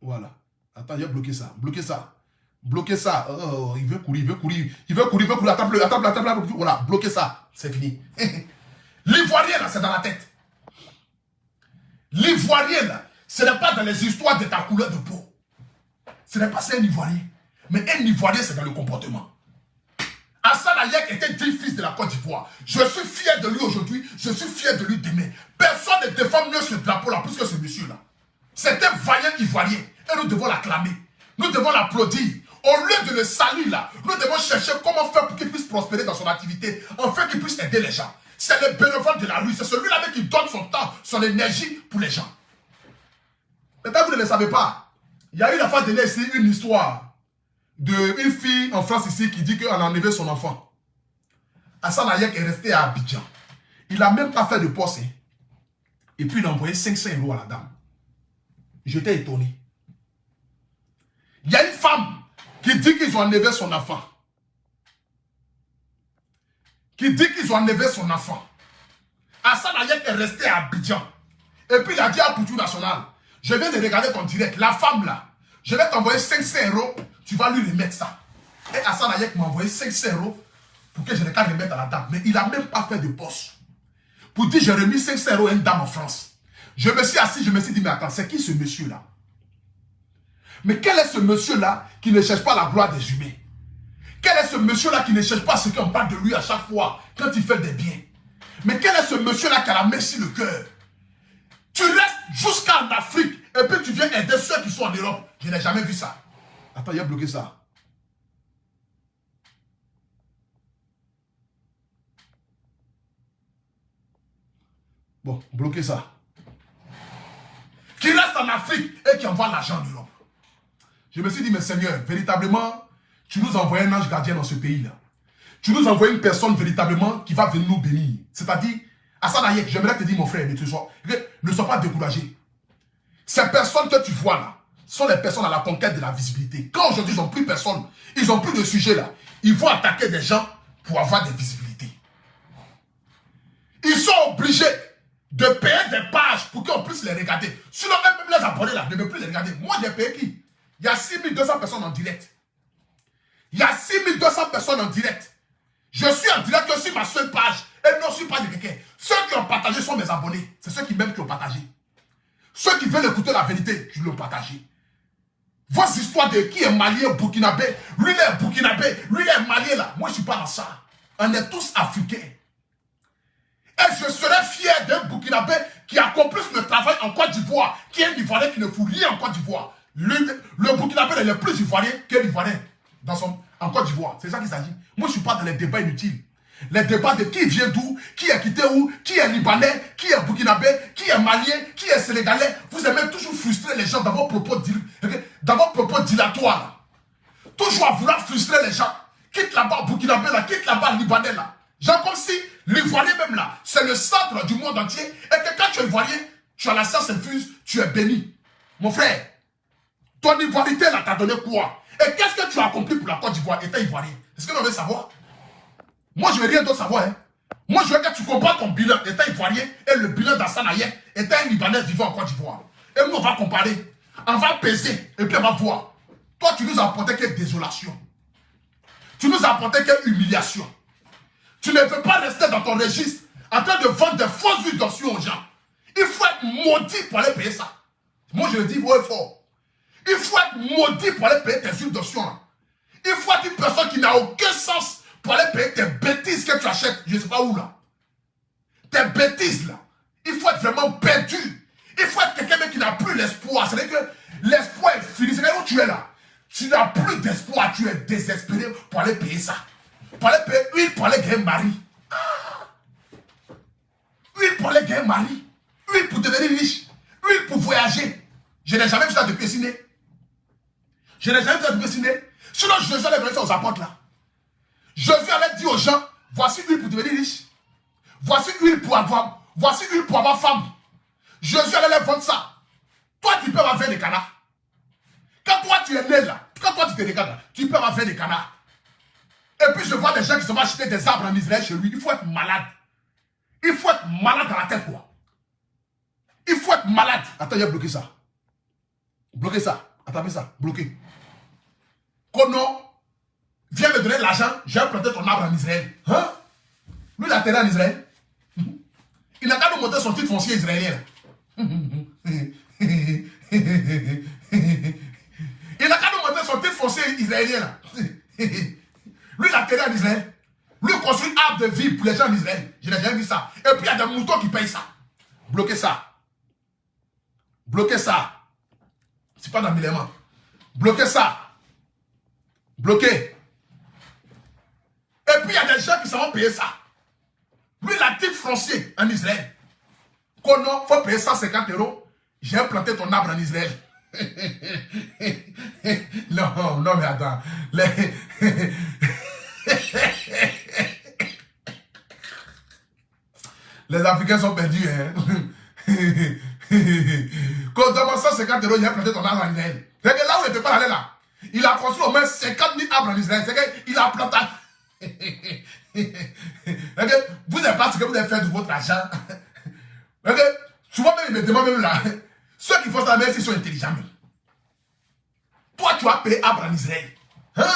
Voilà. Attends, il a bloqué ça. Bloquez ça. Bloquez ça. Oh, il veut courir, il veut courir. Il veut courir, il veut courir. Attends, voilà, bloquez ça. C'est fini. L'Ivoirien, là, c'est dans la tête. L'Ivoirien, là, ce n'est pas dans les histoires de ta couleur de peau. Ce n'est pas ça un Ivoirien. Mais un Ivoirien, c'est dans le comportement. Assad Hayek était dit fils de la Côte d'Ivoire. Je suis fier de lui aujourd'hui, je suis fier de lui demain. Personne ne défend mieux ce drapeau-là plus que ce monsieur-là. C'est un vaillant Ivoirien et nous devons l'acclamer. Nous devons l'applaudir. Au lieu de le saluer là, nous devons chercher comment faire pour qu'il puisse prospérer dans son activité, afin qu'il puisse aider les gens. C'est le bénévole de la rue, c'est celui-là qui donne son temps, son énergie pour les gens. Peut-être vous ne le savez pas. Il y a eu la fois dernière ici une histoire d'une fille en France ici qui dit qu'elle a enlevé son enfant. Assad Hayek est resté à Abidjan. Il n'a même pas fait de poste. Hein. Et puis il a envoyé 500 € à la dame. J'étais étonné. Il y a une femme qui dit qu'ils ont enlevé son enfant. Qui dit qu'ils ont enlevé son enfant. Assad Hayek est resté à Abidjan. Et puis il a dit à Poutou National, je viens de regarder ton direct, la femme là, je vais t'envoyer 500 €, tu vas lui remettre ça. Et Assad Hayek m'a envoyé 500 € pour que je ne qu'à remettre à la dame. Mais il n'a même pas fait de poste. Pour dire, j'ai remis 500 € à une dame en France. Je me suis assis, je me suis dit, mais attends, c'est qui ce monsieur-là? Mais quel est ce monsieur-là qui ne cherche pas la gloire des humains? Quel est ce monsieur-là qui ne cherche pas ce qu'on parle de lui à chaque fois quand il fait des biens? Mais quel est ce monsieur-là qui a la main sur le cœur? Tu restes jusqu'en Afrique et puis tu viens aider ceux qui sont en Europe. Je n'ai jamais vu ça. Attends, il a bloqué ça. Bon, bloquez ça. Qui reste en Afrique et qui envoie l'argent en Europe. Je me suis dit, mais Seigneur, véritablement, tu nous envoies un ange gardien dans ce pays-là. Tu nous envoies une personne véritablement qui va venir nous bénir. C'est-à-dire, Assad Hayek, j'aimerais te dire, mon frère, ne sois pas découragé. Ces personnes que tu vois là, sont les personnes à la conquête de la visibilité. Quand aujourd'hui, ils n'ont plus personne, ils n'ont plus de sujet là, ils vont attaquer des gens pour avoir des visibilités. Ils sont obligés de payer des pages pour qu'on puisse les regarder. Sinon, même les abonnés là, ne veulent plus les regarder. Moi, j'ai payé qui? Il y a 6200 personnes en direct. Il y a 6200 personnes en direct. Je suis en direct que sur ma seule page. Et non sur pas de quelqu'un. Ceux qui ont partagé sont mes abonnés. C'est ceux qui m'aiment qui ont partagé. Ceux qui veulent écouter la vérité, je l'ai partagé. Vos histoires de qui est malien, burkinabé, lui il est burkinabé, lui il est malien là. Moi je ne suis pas dans ça. On est tous africains. Et je serais fier d'un burkinabé qui accomplisse le travail en Côte d'Ivoire, qui est un Ivoirien qui ne fout rien en Côte d'Ivoire. Le burkinabé est le plus Ivoirien qu'un Ivoirien en Côte d'Ivoire. C'est ça qu'il s'agit. Moi je ne suis pas dans les débats inutiles. Les débats de qui vient d'où, qui est quitté où, qui est libanais, qui est burkinabé, qui est malien, qui est sénégalais. Vous aimez toujours frustrer les gens dans vos propos, dilatoires. Toujours à vouloir frustrer les gens. Quitte là-bas burkinabé là, quitte là-bas libanais là. Genre comme si l'ivoirien même là, c'est le centre du monde entier. Et que quand tu es ivoirien, tu as la science infuse, tu es béni. Mon frère, ton ivoirité là t'a donné quoi? Et qu'est-ce que tu as accompli pour la Côte d'Ivoire étant ivoirien? Est-ce que l'on veut savoir? Moi, je ne veux rien d'autre savoir. Hein. Moi, je veux que tu compares ton bilan étant ivoirien et le bilan d'Assane Hayek étant un Libanais vivant en Côte d'Ivoire. Et nous, on va comparer. On va peser et puis on va voir. Toi, tu nous as apporté quelle désolation. Tu nous as apporté quelle humiliation. Tu ne veux pas rester dans ton registre en train de vendre des fausses huiles d'onction aux gens. Il faut être maudit pour aller payer ça. Moi, je le dis haut et fort. Il faut être maudit pour aller payer tes huiles d'onction. Il faut être une personne qui n'a aucun sens pour aller payer tes bêtises que tu achètes. Je ne sais pas où là. Tes bêtises là. Il faut être vraiment perdu. Il faut être quelqu'un qui n'a plus l'espoir. C'est-à-dire que l'espoir est fini. C'est-à-dire où tu es là. Tu n'as plus d'espoir. Tu es désespéré pour aller payer ça. Pour aller payer huile pour aller gagner mari. Huile pour aller gagner mari. Huile pour devenir riche. Huile pour voyager. Je n'ai jamais vu ça depuis ciné. Je n'ai jamais vu ça depuis ciné. Sinon, Jésus allait donner ça aux apôtres là. Jésus allait dire aux gens, voici huile pour devenir riche. Voici huile pour avoir femme. Jésus allait leur vendre ça. Toi, tu peux avoir fait des canards. Quand toi, tu es né là, quand toi, tu te regardes là, tu peux avoir fait des canards. Et puis, je vois des gens qui se vont acheter des arbres en Israël chez lui. Il faut être malade. Il faut être malade dans la tête, quoi. Il faut être malade. Attends, j'ai bloqué ça. Bloquez ça. Attendez ça. Bloqué. Kono, viens me donner l'argent, j'ai planté ton arbre en Israël. Hein? Lui, il a terre en Israël. Il n'a qu'à nous monter son titre foncier israélien. Il n'a qu'à nous monter son titre foncier israélien. Lui, il a terre en Israël. Lui, il construit un arbre de vie pour les gens en Israël. Je n'ai jamais vu ça. Et puis, il y a des moutons qui payent ça. Bloquez ça. Bloquez ça. C'est pas dans le élément. Bloquez ça. Bloquez. Et puis il y a des gens qui s'en vont payer ça. Lui, il a titre foncier en Israël. Kono, il faut payer 150 €. J'ai planté ton arbre en Israël. Non, non, mais attends. Les Africains sont perdus. Hein? Quand on demande 150 €, j'ai planté ton arbre en Israël. C'est que là où il ne peut pas aller là. Il a construit au moins 50 000 arbres en Israël. C'est qu'il a planté. Vous n'avez pas ce que vous devez faire de votre argent. Souvent même, il me demande même là. Ceux qui font ça, même s'ils sont intelligents. Même. Toi, tu as payé arbre en Israël. Hein?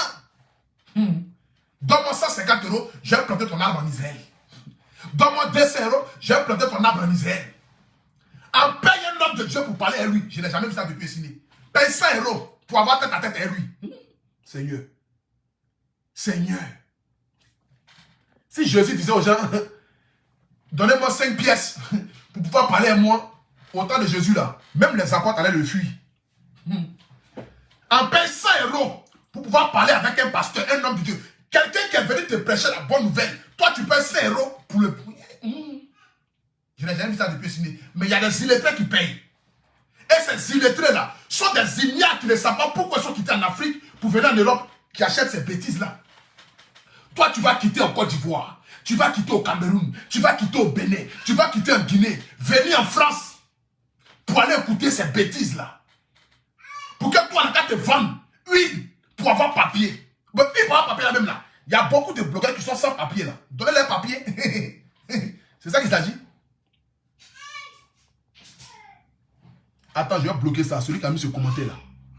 Donne-moi 150 €, j'ai planté ton arbre en Israël. Donne-moi 200 €, j'ai planté ton arbre en Israël. En paye un homme de Dieu pour parler à lui. Je n'ai jamais vu ça depuis signé. Paye 100 € pour avoir tête à tête avec lui. Seigneur. Seigneur. Si Jésus disait aux gens, donnez-moi 5 pièces pour pouvoir parler à moi, au temps de Jésus là, même les apôtres allaient le fuir. En paye 100 € pour pouvoir parler avec un pasteur, un homme de Dieu. Quelqu'un qui est venu te prêcher la bonne nouvelle. Toi, tu payes 100 € pour le... Je n'ai jamais vu ça depuis signé. Mais il y a des illettrés qui payent. Et ces illettrés-là sont des ignares qui ne savent pas pourquoi ils sont quittés en Afrique pour venir en Europe, qui achètent ces bêtises-là. Toi, tu vas quitter en Côte d'Ivoire, tu vas quitter au Cameroun, tu vas quitter au Bénin, tu vas quitter en Guinée, venir en France pour aller écouter ces bêtises-là. Pour que toi, là, te vendre, oui, pour avoir papier. Mais oui, pour avoir papier là même là, il y a beaucoup de blogueurs qui sont sans papier là. Donnez-leur papier. C'est ça qu'il s'agit. Attends, je vais bloquer ça. Celui qui a mis ce commentaire là.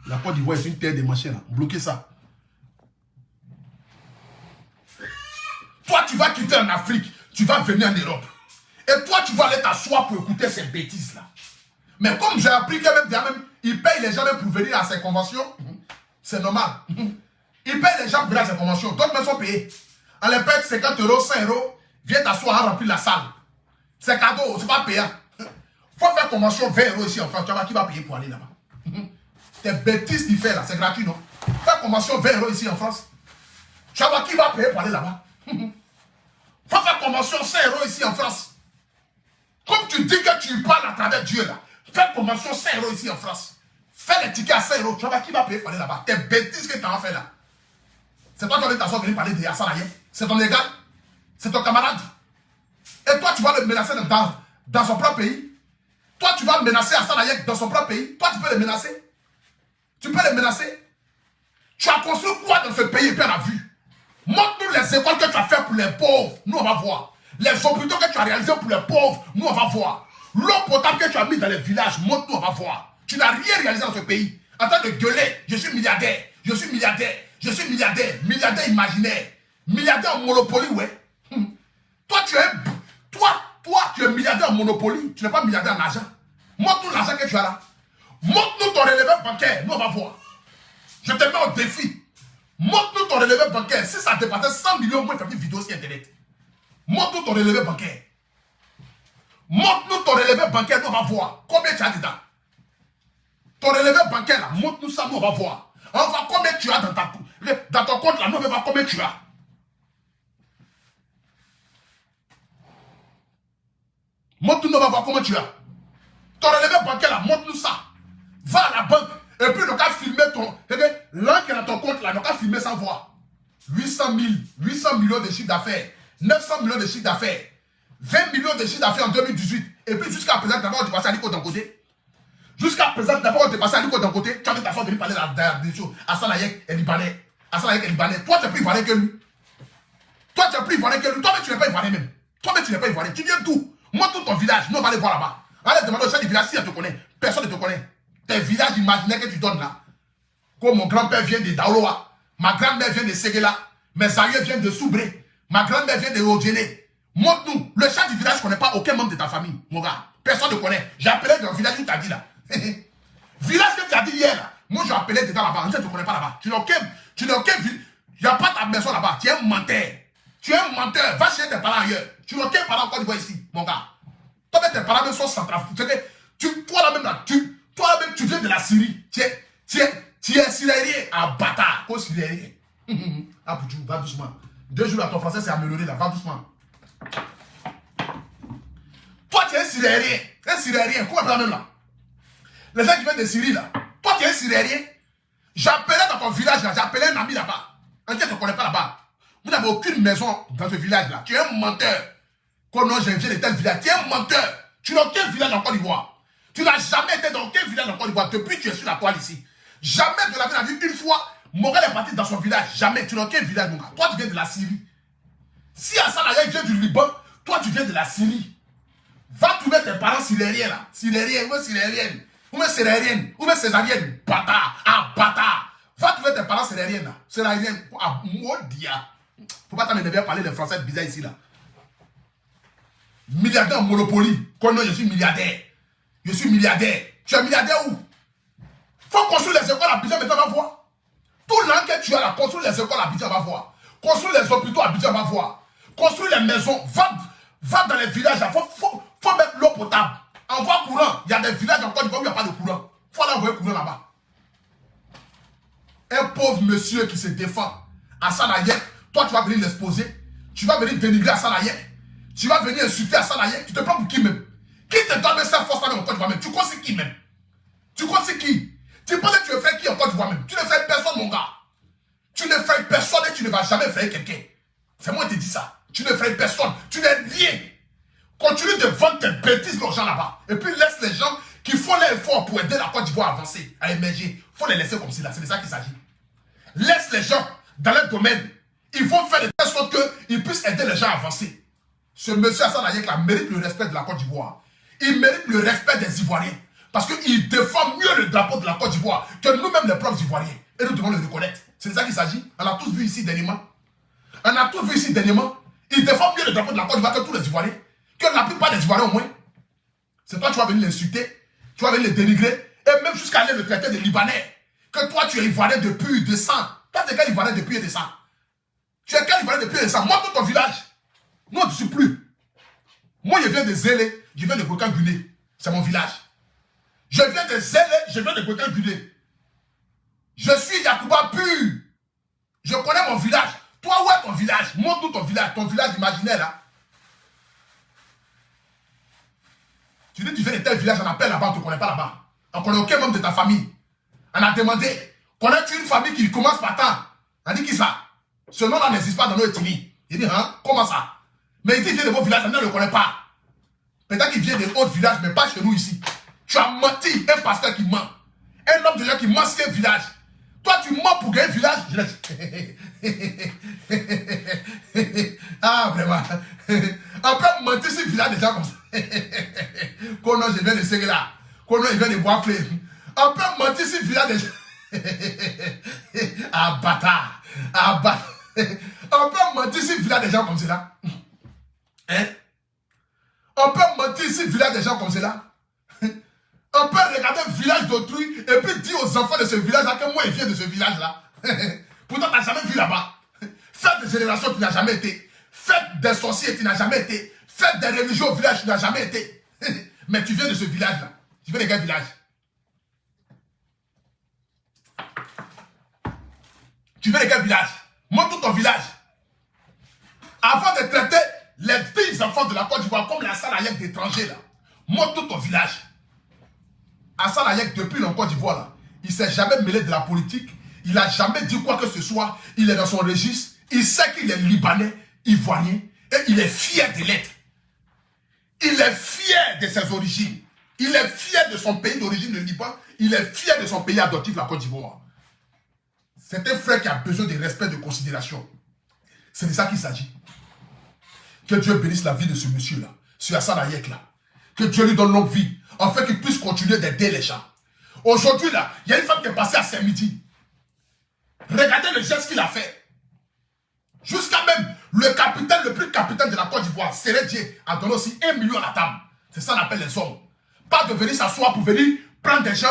La Côte d'Ivoire est une terre de machin là. Bloquez ça. Toi, tu vas quitter en Afrique. Tu vas venir en Europe. Et toi, tu vas aller t'asseoir pour écouter ces bêtises là. Mais comme j'ai appris que même, ils payent les gens même pour venir à ces conventions. C'est normal. Ils payent les gens pour venir à ces conventions. D'autres même sont payés. On les paye 50 €, 100 €. Viens t'asseoir à remplir la salle. C'est cadeau, c'est pas payant. Faut faire convention 20 € ici en France. Tu vois qui va payer pour aller là-bas. Tes bêtises qu'il fait là, c'est gratuit, non? Faire convention 20 € ici en France. Tu vois qui va payer pour aller là-bas. promotion 100 € ici en France. Comme tu dis que tu parles à travers Dieu là, fais promotion 100 € ici en France. Fais les tickets à 100 €. Tu vois qui va payer pour aller là-bas? Tes bêtises que tu as fait là. C'est toi qui vas t'asseoir venir parler de Hassan Ayek. C'est ton égal. C'est ton camarade. Et toi, tu vas le menacer dans son propre pays. Toi, tu vas menacer Hassan Ayek dans son propre pays. Toi, tu peux le menacer. Tu peux le menacer. Tu as construit quoi dans ce pays et puis on a vu. Montre-nous les écoles que tu as fait pour les pauvres. Nous, on va voir. Les hôpitaux que tu as réalisés pour les pauvres. Nous, on va voir. L'eau potable que tu as mis dans les villages. Montre-nous, on va voir. Tu n'as rien réalisé dans ce pays. En train de gueuler. Je suis milliardaire. Je suis milliardaire. Je suis milliardaire. Milliardaire imaginaire. Milliardaire en Monopoly, ouais. Toi, tu es milliardaire en Monopoly. Tu n'es pas milliardaire en argent. Montre-nous l'argent que tu as là. Montre-nous ton relevé bancaire. Nous, on va voir. Je te mets au défi. Montre-nous ton relevé bancaire. Si ça dépassait 100 millions, moi, je fais une vidéo sur Internet. Montre-nous ton relevé bancaire. Montre-nous ton relevé bancaire, nous, on va voir. Combien tu as dedans? Ton relevé bancaire, là, montre-nous ça, nous, on va voir. On va voir combien tu as dans ton compte, là, nous, on va voir combien tu as. Montre-nous, on va voir comment tu as. Ton relevé bancaire, là, montre-nous ça. Va à la banque. Et puis, le cas filmer ton... L'un qui est dans ton compte, là, le cas filmer sans voir. 800 millions de chiffre d'affaires. 900 millions de chiffre d'affaires. 20 millions de chiffre d'affaires en 2018. Et puis, jusqu'à présent, d'abord, on te passe à Nico d'un côté. Jusqu'à présent, d'abord, on te passe à Nico d'un côté. Tu as vu ta soeur venir parler des choses. Hassan Ayek est libanais. Hassan Ayek est libanais. Toi, tu es plus ivoirien que lui. Toi, tu es plus ivoirien que lui. Toi-même, tu n'es pas ivoirien même. Toi-même, tu n'es pas ivoirien. Tu viens d'où? Moi, tout ton village. Nous, on va aller voir là-bas. Allez demander au chef du village si elle te connaît. Personne ne te connaît. Tes villages imaginaires que tu donnes là. Comme mon grand-père vient de Daoloa. Ma grand-mère vient de Séguéla. Mes aïeux viennent de Soubré. Ma grand-mère vient de Odjélé. Montre-nous. Le chef du village ne connaît pas aucun membre de ta famille. Mon gars. Personne ne connaît. J'ai appelé dans le village où tu as dit là. Village que tu as dit hier là. Moi, j'ai appelé dedans là-bas. Je ne te connais pas là-bas. Tu n'as aucun village. Il n'y a pas ta maison là-bas. Tu es un menteur. Tu es un menteur. Va chez tes parents ailleurs. Tu n'as aucun parent encore ici, mon gars. Toi, tes parents même sont centrafricains. Toi-même là, tu viens de la Syrie. Tu es syrien à bâtard. Quoi syrien? Ah, Boudjou, va doucement. 2 jours à ton français, c'est amélioré là. Va doucement. Toi, tu es syrien. Un syrien. Quoi, même là? Les gens qui viennent de Syrie là. Toi, tu es syrien. J'appelais dans ton village là. J'appelais un ami là-bas. Un qui ne te connaît pas là-bas. Vous n'avez aucune maison dans ce village là. Tu es un menteur. Quand non, je viens de tel village. Tu es un menteur. Tu n'as aucun village en Côte d'Ivoire. Tu n'as jamais été dans aucun village en Côte d'Ivoire depuis que tu es sur la toile ici. Jamais de la vie, on a vu une fois, Morel est parti dans son village. Jamais. Tu n'as aucun village, mon gars. Toi, tu viens de la Syrie. Si Hassan Ayek vient du Liban, toi, tu viens de la Syrie. Va trouver tes parents syrériens là. Syrériens, ou syrériennes. Ou syrériennes. Ou césariennes. Bâtard. Ah, bâtard. Va trouver tes parents syrériens là. Syrériennes. Ah, maudia. Faut pas t'amener à parler de français bizarre ici là. Milliardaire en Monopoly. Quand non, je suis milliardaire. Je suis milliardaire. Tu es milliardaire où? Faut construire les écoles à Abidjan, mais on va voir. Tout l'an que tu as là, construire les écoles à Abidjan, on va voir. Construire les hôpitaux à Abidjan, on va voir. Construire les maisons. Va dans les villages là. Faut mettre l'eau potable. Envoie courant. Il y a des villages encore où il n'y a pas de courant. Faut aller envoyer courant là-bas. Un pauvre monsieur qui se défend. Hassan Ayek, toi tu vas venir l'exposer. Tu vas venir dénigrer Hassan Ayek. Tu vas venir insulter Hassan Ayek. Tu te prends pour qui même? Qui te donne cette force-là en Côte d'Ivoire même? Tu crois c'est qui même? Tu crois c'est qui? Tu penses que tu veux faire qui en Côte d'Ivoire même? Tu ne fais personne, mon gars. Tu ne fais personne et tu ne vas jamais faire quelqu'un. C'est moi qui te dis ça. Tu ne fais personne. Tu n'es rien. Continue de vendre tes bêtises aux gens là-bas. Et puis laisse les gens qui font l'effort pour aider la Côte d'Ivoire à avancer, à émerger. Il faut les laisser comme cela. C'est de ça qu'il s'agit. Laisse les gens dans leur domaine. Ils vont faire de telle sorte qu'ils puissent aider les gens à avancer. Ce monsieur Hassan Ayek là mérite le respect de la Côte d'Ivoire. Il mérite le respect des Ivoiriens. Parce qu'il défend mieux le drapeau de la Côte d'Ivoire que nous-mêmes les propres Ivoiriens. Et nous devons le reconnaître. C'est de ça qu'il s'agit. On a tous vu ici dernièrement. Il défend mieux le drapeau de la Côte d'Ivoire que tous les Ivoiriens. Que la plupart des Ivoiriens au moins. C'est toi qui vas venir l'insulter. Tu vas venir le dénigrer. Et même jusqu'à aller le traiter de Libanais. Que toi tu es Ivoirien de pur et de sang. Toi tu es quel Ivoirien de pur et de sang? Tu es quel Ivoirien de pur et de sang? Montre ton village. Moi je ne suis plus. Moi je viens de Zélé. Je viens de Gokan-Guné. C'est mon village. Je viens de Zélé. Je viens de Gokan-Guné. Je suis Yacouba pur. Je connais mon village. Toi, où est ton village? Montre-nous ton village imaginaire là. Tu dis, tu viens de tel village, on appelle là-bas, on ne te connaît pas là-bas. On ne connaît aucun membre de ta famille. On a demandé, connais-tu une famille qui commence par tant? On dit qui ça? Ce nom-là n'existe pas dans nos ethnies. Il dit, hein, comment ça? Mais il dit, il vient de vos villages, on ne le connaît pas. Peut-être qu'il vient de autres villages, mais pas chez nous ici. Tu as menti, un pasteur qui ment. Un homme de Dieu qui ment sur un village. Toi, tu mens pour gagner un village. Ah, vraiment. On peut mentir sur le village des gens comme ça. Qu'on je viens de serrer là. Qu'on je viens de boire flé. On peut mentir sur le village des gens. Ah, bâtard. Ah, bâtard. On peut mentir sur le village des gens comme cela. Hein? On peut mentir sur le village des gens comme cela. On peut regarder le village d'autrui et puis dire aux enfants de ce village-là que moi, il vient de ce village-là. Pourtant, tu n'as jamais vu là-bas. Faites des générations, tu n'as jamais été. Faites des sorciers, tu n'as jamais été. Faites des religions au village, tu n'as jamais été. Mais tu viens de ce village-là. Tu viens de quel village? Tu viens de quel village? Montre ton village. Avant de traiter les petits enfants de la Côte d'Ivoire comme la Salayek d'étrangers, là, montre ton village. Hassan Hayek, depuis la Côte d'Ivoire, là, il ne s'est jamais mêlé de la politique. Il n'a jamais dit quoi que ce soit. Il est dans son registre. Il sait qu'il est libanais, ivoirien. Et il est fier de l'être. Il est fier de ses origines. Il est fier de son pays d'origine, le Liban. Il est fier de son pays adoptif, la Côte d'Ivoire. C'est un frère qui a besoin de respect, de considération. C'est de ça qu'il s'agit. Que Dieu bénisse la vie de ce monsieur-là. Ce Hassan Hayek là. Que Dieu lui donne longue vie. Afin qu'il puisse continuer d'aider les gens. Aujourd'hui, là, il y a une femme qui est passée à Saint-Midi. Regardez le geste qu'il a fait. Jusqu'à même le capitaine, le plus capitaine de la Côte d'Ivoire, Sérédier, a donné aussi 1 million à la table. C'est ça qu'on appelle les hommes. Pas de venir s'asseoir pour venir prendre des gens,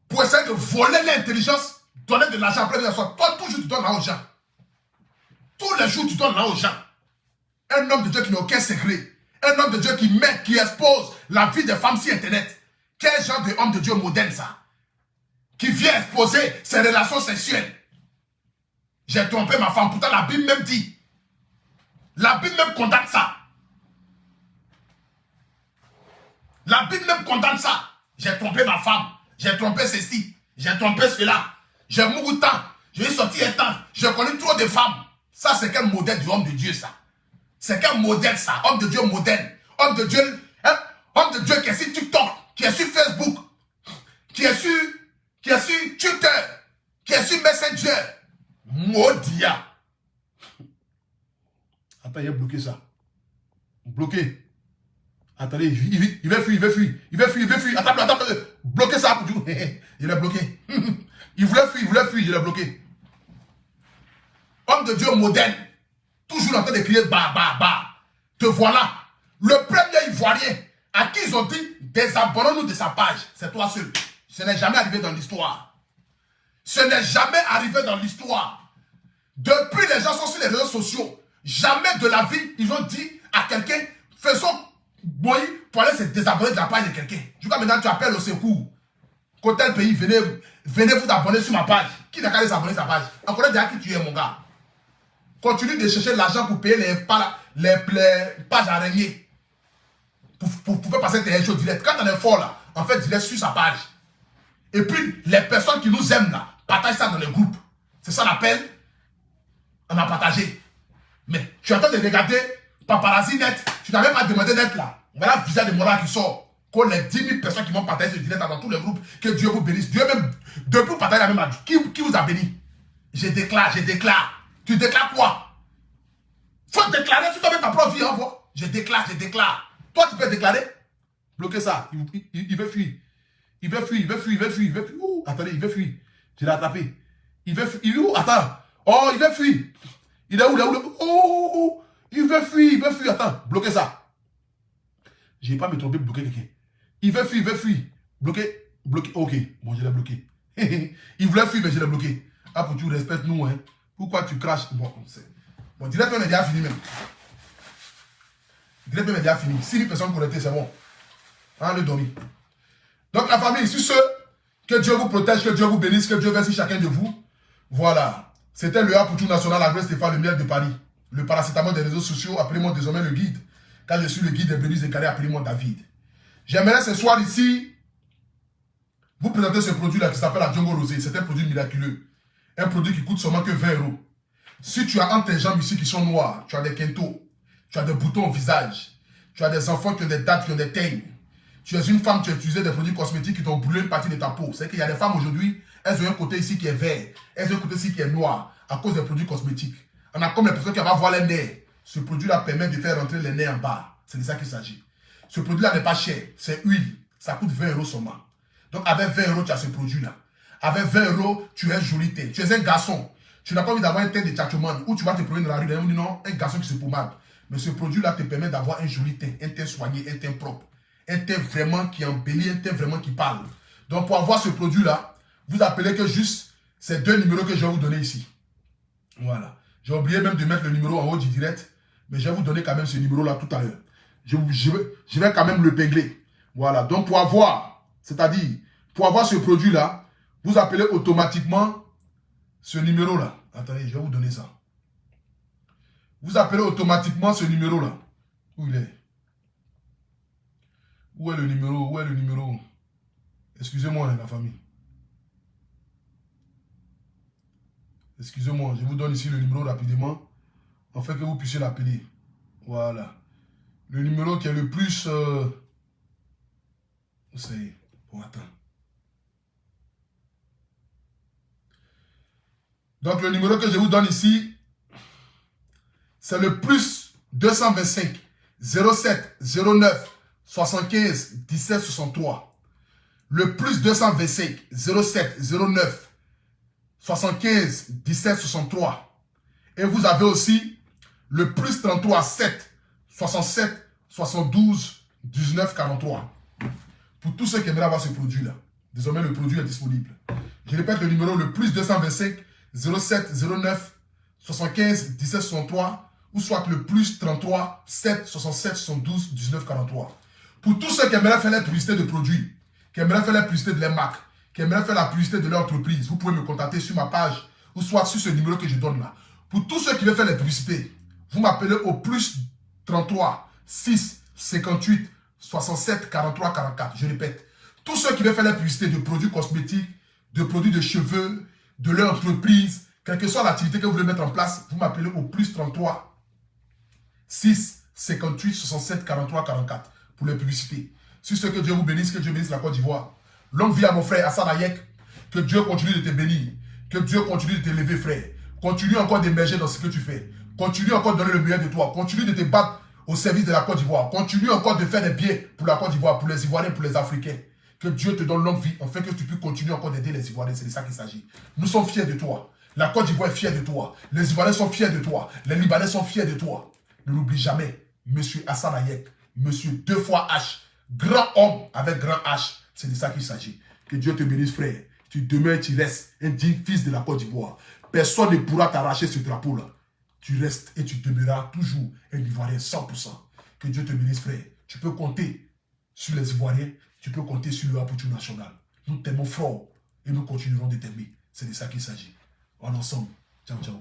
pour essayer de voler l'intelligence, donner de l'argent après venir s'asseoir. Toi, toujours, tu donnes là aux gens. Tous les jours, tu donnes là aux gens. Un homme de Dieu qui n'a aucun secret. Un homme de Dieu qui met, qui expose la vie des femmes sur Internet. Quel genre d'homme de Dieu moderne ça? Qui vient exposer ses relations sexuelles. J'ai trompé ma femme. Pourtant la Bible même dit. La Bible même condamne ça. La Bible même condamne ça. J'ai trompé ma femme. J'ai trompé ceci. J'ai trompé cela. J'ai mouru tant. Je vais sortir un temps. Je connais trop de femmes. Ça c'est quel modèle de homme de Dieu ça? C'est quel modèle ça? Homme de Dieu moderne. Homme de Dieu, hein? Homme de Dieu qui est sur TikTok, qui est sur Facebook, qui est sur Twitter, qui est sur Messenger. Maudia. Attends, il a bloqué ça. Bloqué. Attendez, il va fuir. Attends. Bloquez ça. Il est bloqué. Il voulait fuir, il est bloqué. Homme de Dieu moderne. Toujours en train de crier bah. Te voilà. Le premier Ivoirien à qui ils ont dit désabonnons-nous de sa page. C'est toi seul. Ce n'est jamais arrivé dans l'histoire. Ce n'est jamais arrivé dans l'histoire. Depuis les gens sont sur les réseaux sociaux. Jamais de la vie, ils ont dit à quelqu'un faisons boy pour aller se désabonner de la page de quelqu'un. Jusqu'à maintenant, tu appelles au secours. Côté tel pays, venez vous abonner sur ma page. Qui n'a qu'à les abonner sur sa page? Encore déjà qui tu es, mon gars. Continue de chercher l'argent pour payer les pages araignées. Pour pouvoir passer tes choses directes. Quand on est fort là, on fait direct sur sa page. Et puis, les personnes qui nous aiment là, partagent ça dans les groupes. C'est ça l'appel. On a partagé. Mais tu es en train de regarder Paparazzi net. Tu n'as même pas demandé d'être là. Voilà le visage de Mora qui sort. Qu'on les 10 000 personnes qui vont partager ce direct dans tous les groupes. Que Dieu vous bénisse. Dieu même, depuis vous partager la même chose. Qui vous a béni? Je déclare. Tu déclares quoi? Faut déclarer si tu as ta propre vie, envoie. Je déclare. Toi, tu peux déclarer? Bloquez ça. Il veut fuir. Il veut fuir. Ouh, attendez, il veut fuir. Je l'ai attrapé. Il veut fuir. Attends. Oh, il veut fuir. Il est où? Oh, il veut fuir. Attends, bloquez ça. Je ne vais pas me tromper, bloquer quelqu'un. Il veut fuir. Bloquer. Ok, bon, je l'ai bloqué. Il voulait fuir, mais je l'ai bloqué. Ah, pour que tu respectes nous, hein. Pourquoi tu craches? Bon, direct, on est déjà fini même. 6 000 personnes connectées, c'est bon. Hein, le dormi. Donc, la famille, sur ce, que Dieu vous protège, que Dieu vous bénisse, que Dieu verse chacun de vous. Voilà. C'était le A pour tout national, la Grèce Stéphane, le miel de Paris. Le paracétamol des réseaux sociaux, appelez-moi désormais le guide. Car je suis le guide des brebis écarlées, appelez-moi David. J'aimerais ce soir ici vous présenter ce produit-là qui s'appelle la Django Rosé. C'est un produit miraculeux. Un produit qui coûte seulement que 20 €. Si tu as entre tes jambes ici qui sont noires, tu as des quintos, tu as des boutons au visage, tu as des enfants qui ont des dates, qui ont des teignes, tu es une femme qui a utilisé des produits cosmétiques qui t'ont brûlé une partie de ta peau. C'est qu'il y a des femmes aujourd'hui, elles ont un côté ici qui est vert, elles ont un côté ici qui est noir à cause des produits cosmétiques. On a comme les personnes qui vont voir les nerfs. Ce produit-là permet de faire rentrer les nerfs en bas. C'est de ça qu'il s'agit. Ce produit-là n'est pas cher, c'est huile. Ça coûte 20 € seulement. Donc avec 20 €, tu as ce produit-là. Avec 20 €, tu es un joli teint. Tu es un garçon. Tu n'as pas envie d'avoir un teint de tchatchoman où tu vas te promener dans la rue. On dit non, un garçon qui se pommade. Mais ce produit-là te permet d'avoir un joli teint, un teint soigné, un teint propre. Un teint vraiment qui embellit, un teint vraiment qui parle. Donc pour avoir ce produit-là, vous appelez que juste ces 2 numéros que je vais vous donner ici. Voilà. J'ai oublié même de mettre le numéro en haut du direct. Mais je vais vous donner quand même ce numéro-là tout à l'heure. Je vais quand même le pingler. Voilà. Donc pour avoir, c'est-à-dire, pour avoir ce produit-là, vous appelez automatiquement ce numéro-là. Attendez, je vais vous donner ça. Vous appelez automatiquement ce numéro-là. Où il est? Où est le numéro? Où est le numéro? Excusez-moi, la famille. Excusez-moi, je vous donne ici le numéro rapidement, afin que vous puissiez l'appeler. Voilà. Le numéro qui est le plus... Vous savez, bon, attends. Donc, le numéro que je vous donne ici, c'est le plus 225 07 09 75 17 63. Le plus 225 07 09 75 17 63. Et vous avez aussi le plus 33 7 67 72 19 43. Pour tous ceux qui aimeraient avoir ce produit-là. Désormais, le produit est disponible. Je répète le numéro, le plus 225 07 09 75 17 63 ou soit le plus 33 7 67 72 19 43. Pour tous ceux qui aimeraient faire la publicité de produits, qui aimeraient faire la publicité de leurs marques, qui aimeraient faire la publicité de leur entreprise, vous pouvez me contacter sur ma page ou soit sur ce numéro que je donne là. Pour tous ceux qui veulent faire les publicités, vous m'appelez au plus 33 6 58 67 43 44. Je répète, tous ceux qui veulent faire la publicité de produits cosmétiques, de produits de cheveux, de leur entreprise, quelle que soit l'activité que vous voulez mettre en place, vous m'appelez au plus 33 6 58 67 43 44 pour les publicités. Sur ce, que Dieu vous bénisse, que Dieu bénisse la Côte d'Ivoire. Longue vie à mon frère Hassan Hayek. Que Dieu continue de te bénir. Que Dieu continue de t'élever, frère. Continue encore d'émerger dans ce que tu fais. Continue encore de donner le meilleur de toi. Continue de te battre au service de la Côte d'Ivoire. Continue encore de faire des biens pour la Côte d'Ivoire, pour les Ivoiriens, pour les Africains. Que Dieu te donne longue vie, afin que tu puisses continuer encore d'aider les Ivoiriens. C'est de ça qu'il s'agit. Nous sommes fiers de toi. La Côte d'Ivoire est fière de toi. Les Ivoiriens sont fiers de toi. Les Libanais sont fiers de toi. Ne l'oublie jamais. Monsieur Hassan Hayek. Monsieur 2 fois H. Grand homme avec grand H. C'est de ça qu'il s'agit. Que Dieu te bénisse, frère. Tu demeures, tu restes un digne fils de la Côte d'Ivoire. Personne ne pourra t'arracher ce drapeau-là. Tu restes et tu demeureras toujours un Ivoirien 100%. Que Dieu te bénisse, frère. Tu peux compter sur les Ivoiriens. Tu peux compter sur le Aputu national. Nous t'aimons fort et nous continuerons de t'aimer. C'est de ça qu'il s'agit. En ensemble. Ciao, ciao.